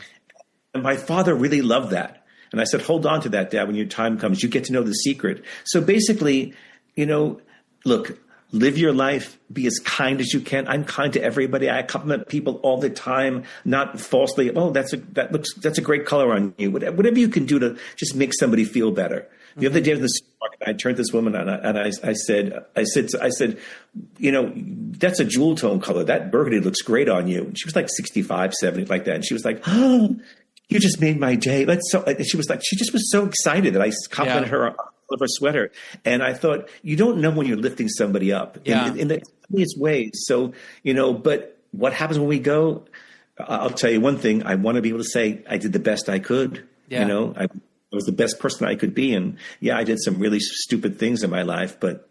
And my father really loved that. And I said, hold on to that, Dad. When your time comes, you get to know the secret. So basically, look, live your life. Be as kind as you can. I'm kind to everybody. I compliment people all the time, not falsely. Oh, that's a great color on you. Whatever you can do to just make somebody feel better. The other day in the supermarket, I turned to this woman and I said, that's a jewel tone color. That burgundy looks great on you. And she was like 65, 70, like that. And she was like, oh, you just made my day. And she was like, she just was so excited that I complimented her of her sweater. And I thought, you don't know when you're lifting somebody up in the tiniest ways. So, but what happens when we go? I'll tell you one thing. I want to be able to say I did the best I could. Yeah. I was the best person I could be. And I did some really stupid things in my life, but,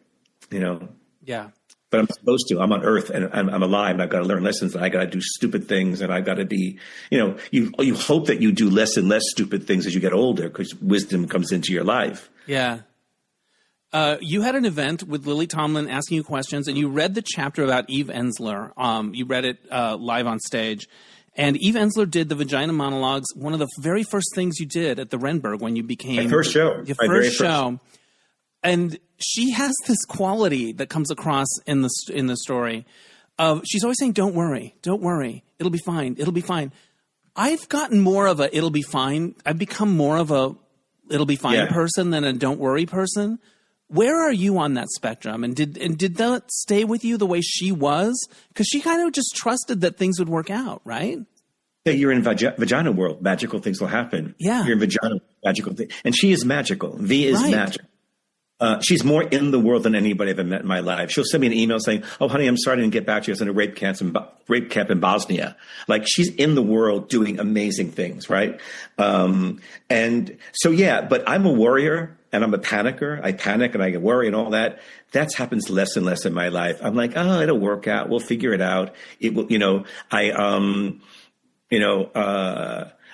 Yeah. But I'm supposed to. I'm on Earth and I'm alive and I've got to learn lessons and I got to do stupid things and I've got to be, you hope that you do less and less stupid things as you get older because wisdom comes into your life. Yeah. You had an event with Lily Tomlin asking you questions and you read the chapter about Eve Ensler. You read it live on stage. And Eve Ensler did the Vagina Monologues, one of the very first things you did at the Renberg when you became my first show. Your first show. And she has this quality that comes across in the story of she's always saying, don't worry, it'll be fine, it'll be fine. I've gotten more of a it'll be fine. I've become more of a it'll be fine person than a don't worry person. Where are you on that spectrum? And did that stay with you the way she was? Because she kind of just trusted that things would work out, right? Yeah, you're in vagina world. Magical things will happen. Yeah. You're in vagina, magical things. And she is magical. V is magic. She's more in the world than anybody I've ever met in my life. She'll send me an email saying, oh, honey, I'm sorry I didn't get back to you. I was in a rape camp in Bosnia. Like she's in the world doing amazing things, right? And so, but I'm a warrior and I'm a panicker. I panic and I worry and all that. That happens less and less in my life. I'm like, oh, it'll work out. We'll figure it out. It will,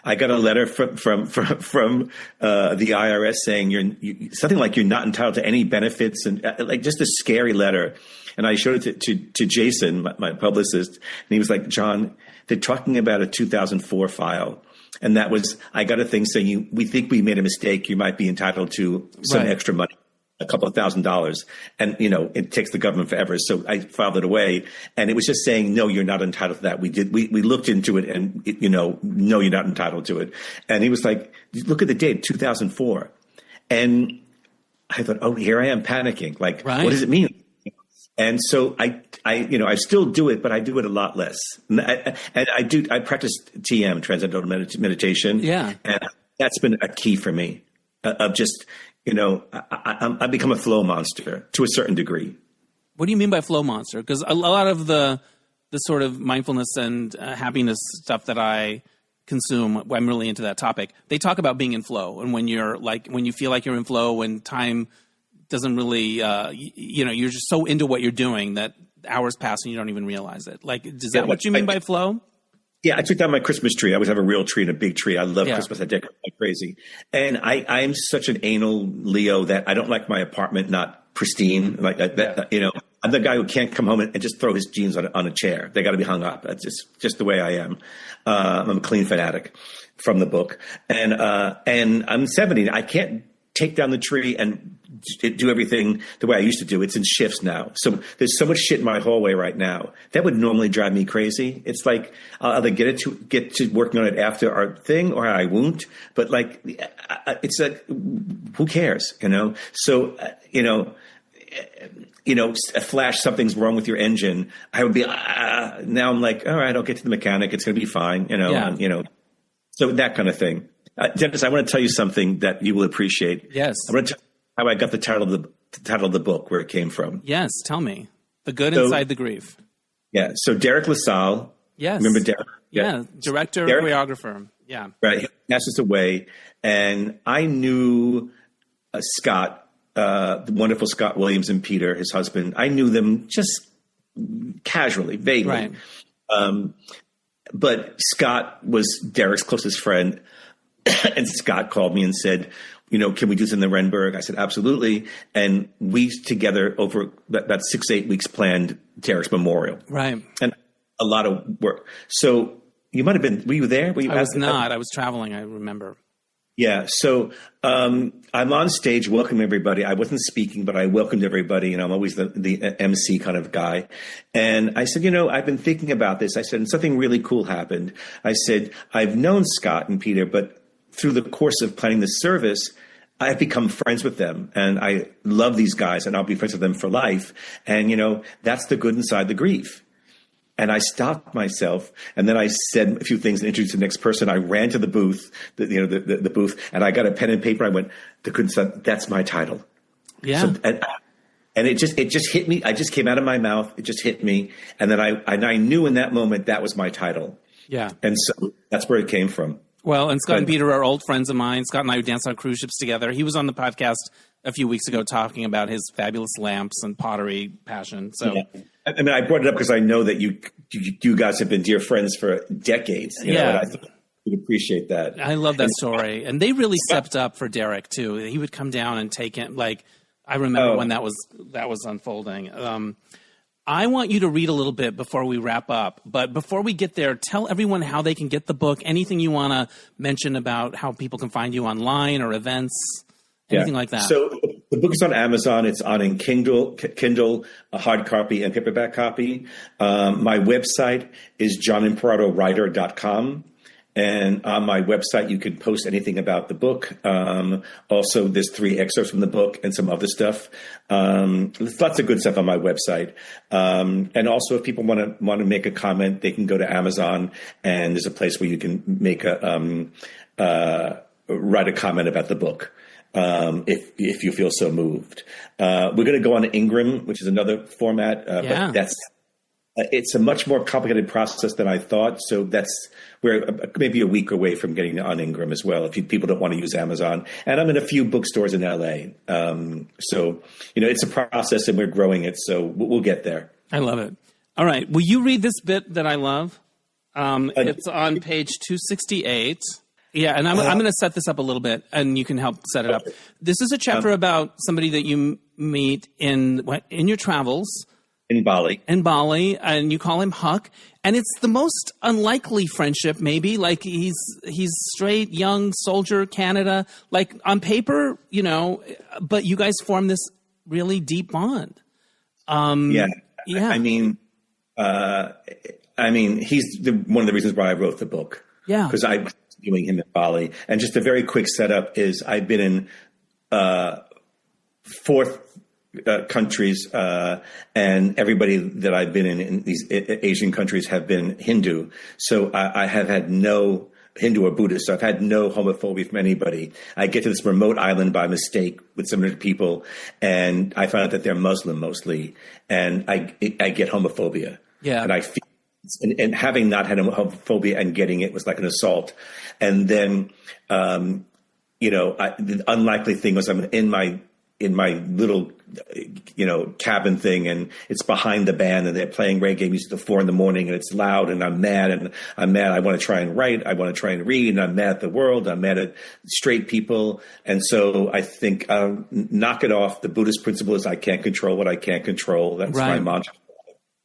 I got a letter from the IRS saying something like you're not entitled to any benefits and like just a scary letter. And I showed it to Jason, my publicist, and he was like, John, they're talking about a 2004 file. And that was, I got a thing saying, we think we made a mistake. You might be entitled to some extra money, a couple of $1,000s. And, it takes the government forever. So I filed it away. And it was just saying, no, you're not entitled to that. We looked into it and, no, you're not entitled to it. And he was like, look at the date, 2004. And I thought, oh, here I am panicking. Like, what does it mean? And so I still do it, but I do it a lot less. And I practice TM, Transcendental Meditation. Yeah. And that's been a key for me of just, I become a flow monster to a certain degree. What do you mean by flow monster? Because a lot of the sort of mindfulness and happiness stuff that I consume, I'm really into that topic. They talk about being in flow. And when you feel like you're in flow, when time doesn't really, you're just so into what you're doing that hours pass and you don't even realize it. Like, is that what you mean by flow? Yeah, I took down my Christmas tree. I always have a real tree and a big tree. I love Christmas. I decorate like crazy. And I'm such an anal Leo that I don't like my apartment not pristine. Like I'm the guy who can't come home and just throw his jeans on a chair. They got to be hung up. That's just the way I am. I'm a clean fanatic from the book. And I'm 70. I can't take down the tree and do everything the way I used to do. It's in shifts now. So there's so much shit in my hallway right now that would normally drive me crazy. It's like I'll either get to working on it after our thing or I won't. But like, it's like, who cares? So, a flash, something's wrong with your engine. I would be, now I'm like, all right, I'll get to the mechanic. It's going to be fine. So that kind of thing. Dennis, I want to tell you something that you will appreciate. Yes. I want to tell you how I got the title of the book, where it came from. Yes, tell me. The Good Inside the Grief. Yeah. So Derek LaSalle. Yes. Remember Derek? Yeah. Director, choreographer. Yeah. Right. He passed us away, and I knew Scott, the wonderful Scott Williams and Peter, his husband. I knew them just casually, vaguely. Right. But Scott was Derek's closest friend. And Scott called me and said, can we do this in the Renberg? I said, absolutely. And we together over about 6-8 weeks planned Derek's memorial. Right. And a lot of work. So you might have been, were you there? I was not. I was traveling, I remember. Yeah. So I'm on stage welcoming everybody. I wasn't speaking, but I welcomed everybody. I'm always the MC kind of guy. And I said, I've been thinking about this. I said, and something really cool happened. I said, I've known Scott and Peter, but through the course of planning this service, I've become friends with them, and I love these guys, and I'll be friends with them for life. And, that's the good inside the grief. And I stopped myself, and then I said a few things and introduced the next person. I ran to the booth, the booth, and I got a pen and paper. I went, the good inside, that's my title. Yeah. So, and it just hit me. I just came out of my mouth. It just hit me. And then I knew in that moment that was my title. Yeah. And so that's where it came from. Well, and Scott and Peter are old friends of mine. Scott and I would dance on cruise ships together. He was on the podcast a few weeks ago talking about his fabulous lamps and pottery passion. So, yeah. I mean, I brought it up because I know that you guys have been dear friends for decades. And I thought you'd appreciate that. I love that story. And they really stepped up for Derek too. He would come down and take it. Like, I remember when that was unfolding. I want you to read a little bit before we wrap up. But before we get there, tell everyone how they can get the book, anything you want to mention about how people can find you online or events, anything like that. So the book is on Amazon. It's on in Kindle, a hard copy and paperback copy. My website is johnimparatowriter.com. And on my website, you can post anything about the book. Also, there's 3 excerpts from the book and some other stuff. There's lots of good stuff on my website. And also, if people want to make a comment, they can go to Amazon, and there's a place where you can make write a comment about the book. If you feel so moved. We're going to go on to Ingram, which is another format, but it's a much more complicated process than I thought. So we're maybe a week away from getting on Ingram as well, if people don't want to use Amazon. And I'm in a few bookstores in LA. So, it's a process and we're growing it. So we'll get there. I love it. All right. Will you read this bit that I love? It's on page 268. Yeah, and I'm going to set this up a little bit, and you can help set it up. This is a chapter about somebody that you meet in your travels. In Bali. And you call him Huck. And it's the most unlikely friendship, maybe. Like, he's straight, young, soldier, Canada. Like, on paper, but you guys form this really deep bond. Yeah. I mean, he's one of the reasons why I wrote the book. Yeah. Because I was doing him in Bali. And just a very quick setup is I've been in 4 countries, and everybody that I've been in these Asian countries have been Hindu. So I have had no Hindu or Buddhist. So I've had no homophobia from anybody. I get to this remote island by mistake with some other people, and I find out that they're Muslim mostly, and I get homophobia. Yeah. And I feel, and having not had homophobia and getting it was like an assault. And then, the unlikely thing was I'm in my little, cabin thing, and it's behind the band, and they're playing reggae music till 4 a.m, and it's loud, and I'm mad. I want to try and write. I want to try and read, and I'm mad at the world. I'm mad at straight people. And so I think, knock it off. The Buddhist principle is I can't control what I can't control. That's my mantra.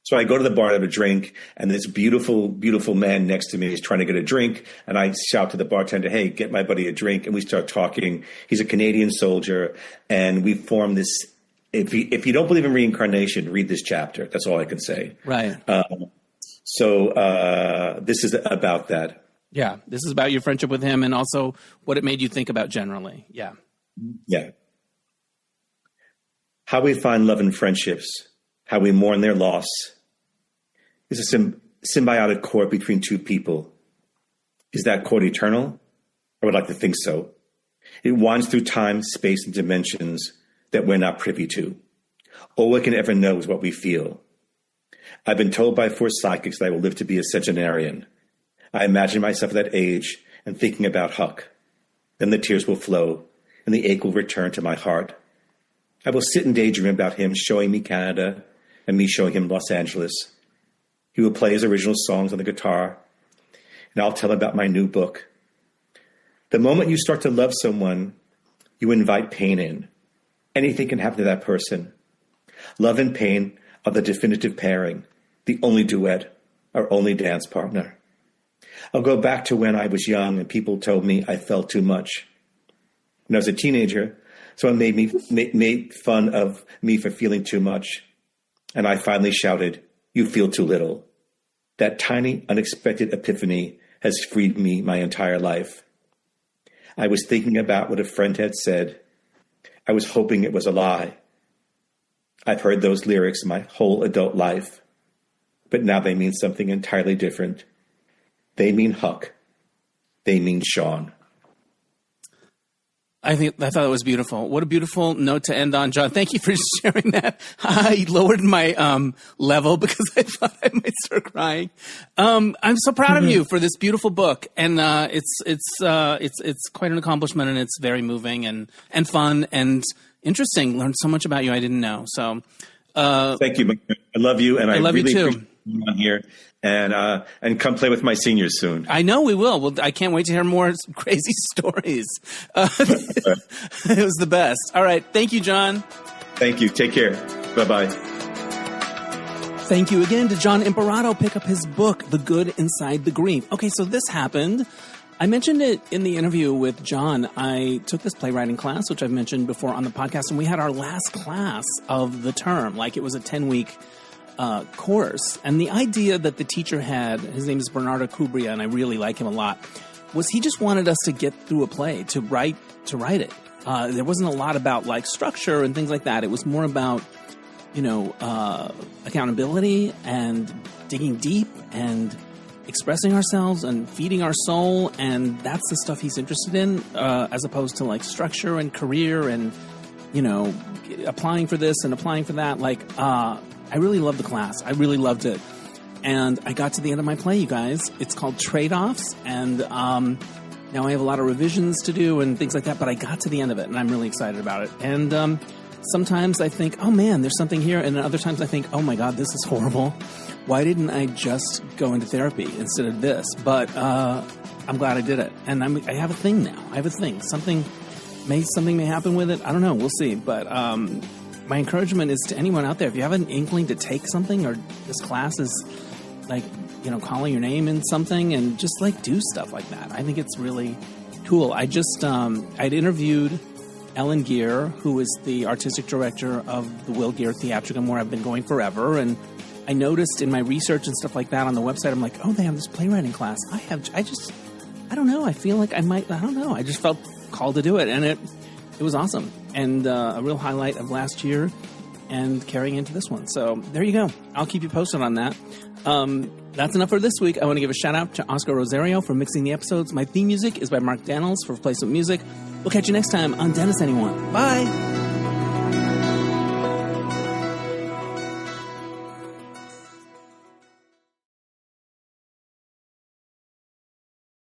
So I go to the bar to have a drink, and this beautiful, beautiful man next to me is trying to get a drink. And I shout to the bartender, "Hey, get my buddy a drink." And we start talking. He's a Canadian soldier, and we form this. If you don't believe in reincarnation, read this chapter. That's all I can say. Right. So this is about that. Yeah. This is about your friendship with him, and also what it made you think about generally. Yeah. Yeah. How we find love in friendships, how we mourn their loss, is a symbiotic cord between 2 people. Is that cord eternal? I would like to think so. It winds through time, space, and dimensions that we're not privy to. All we can ever know is what we feel. I've been told by 4 psychics that I will live to be a centenarian. I imagine myself at that age and thinking about Huck. Then the tears will flow, and the ache will return to my heart. I will sit and daydream about him showing me Canada and me showing him Los Angeles. He will play his original songs on the guitar, and I'll tell him about my new book. The moment you start to love someone, you invite pain in. Anything can happen to that person. Love and pain are the definitive pairing, the only duet, our only dance partner. I'll go back to when I was young and people told me I felt too much. When I was a teenager, someone made fun of me for feeling too much. And I finally shouted, "You feel too little." That tiny, unexpected epiphany has freed me my entire life. I was thinking about what a friend had said. I was hoping it was a lie. I've heard those lyrics my whole adult life, but now they mean something entirely different. They mean Huck. They mean Sean. I thought it was beautiful. What a beautiful note to end on, Jon. Thank you for sharing that. I lowered my level because I thought I might start crying. I'm so proud of you for this beautiful book, and it's quite an accomplishment, and it's very moving and fun and interesting. Learned so much about you I didn't know. So thank you. I love you, and I love really you too. Appreciate you on here. And come play with my seniors soon. I know we will. Well, I can't wait to hear more crazy stories. It was the best. All right. Thank you, Jon. Thank you. Take care. Bye-bye. Thank you again to Jon Imparato. Pick up his book, The Good Inside the Grief. Okay, so this happened. I mentioned it in the interview with Jon. I took this playwriting class, which I've mentioned before on the podcast, and we had our last class of the term. Like, it was a 10-week course. And the idea that the teacher had, his name is Bernardo Cubria, and I really like him a lot, was he just wanted us to get through a play, to write it. There wasn't a lot about like structure and things like that. It was more about, accountability and digging deep and expressing ourselves and feeding our soul. And that's the stuff he's interested in, as opposed to like structure and career and, applying for this and applying for that. I really loved the class. I really loved it. And I got to the end of my play, you guys. It's called Trade-Offs. And now I have a lot of revisions to do and things like that. But I got to the end of it, and I'm really excited about it. And sometimes I think, oh, man, there's something here. And then other times I think, oh, my God, this is horrible. Why didn't I just go into therapy instead of this? But I'm glad I did it. And I have a thing now. I have a thing. Something may happen with it. I don't know. We'll see. But my encouragement is to anyone out there, if you have an inkling to take something, or this class is like, calling your name in something, and just like do stuff like that. I think it's really cool. I just, I'd interviewed Ellen Gear, who is the artistic director of the Will Gear Theatricum, where I've been going forever. And I noticed in my research and stuff like that on the website, I'm like, oh, they have this playwriting class. I don't know. I feel like I don't know. I just felt called to do it. And it was awesome. And a real highlight of last year and carrying into this one. So there you go. I'll keep you posted on that. That's enough for this week. I want to give a shout out to Oscar Rosario for mixing the episodes. My theme music is by Mark Daniels for Replacement Music. We'll catch you next time on Dennis Anyone. Bye.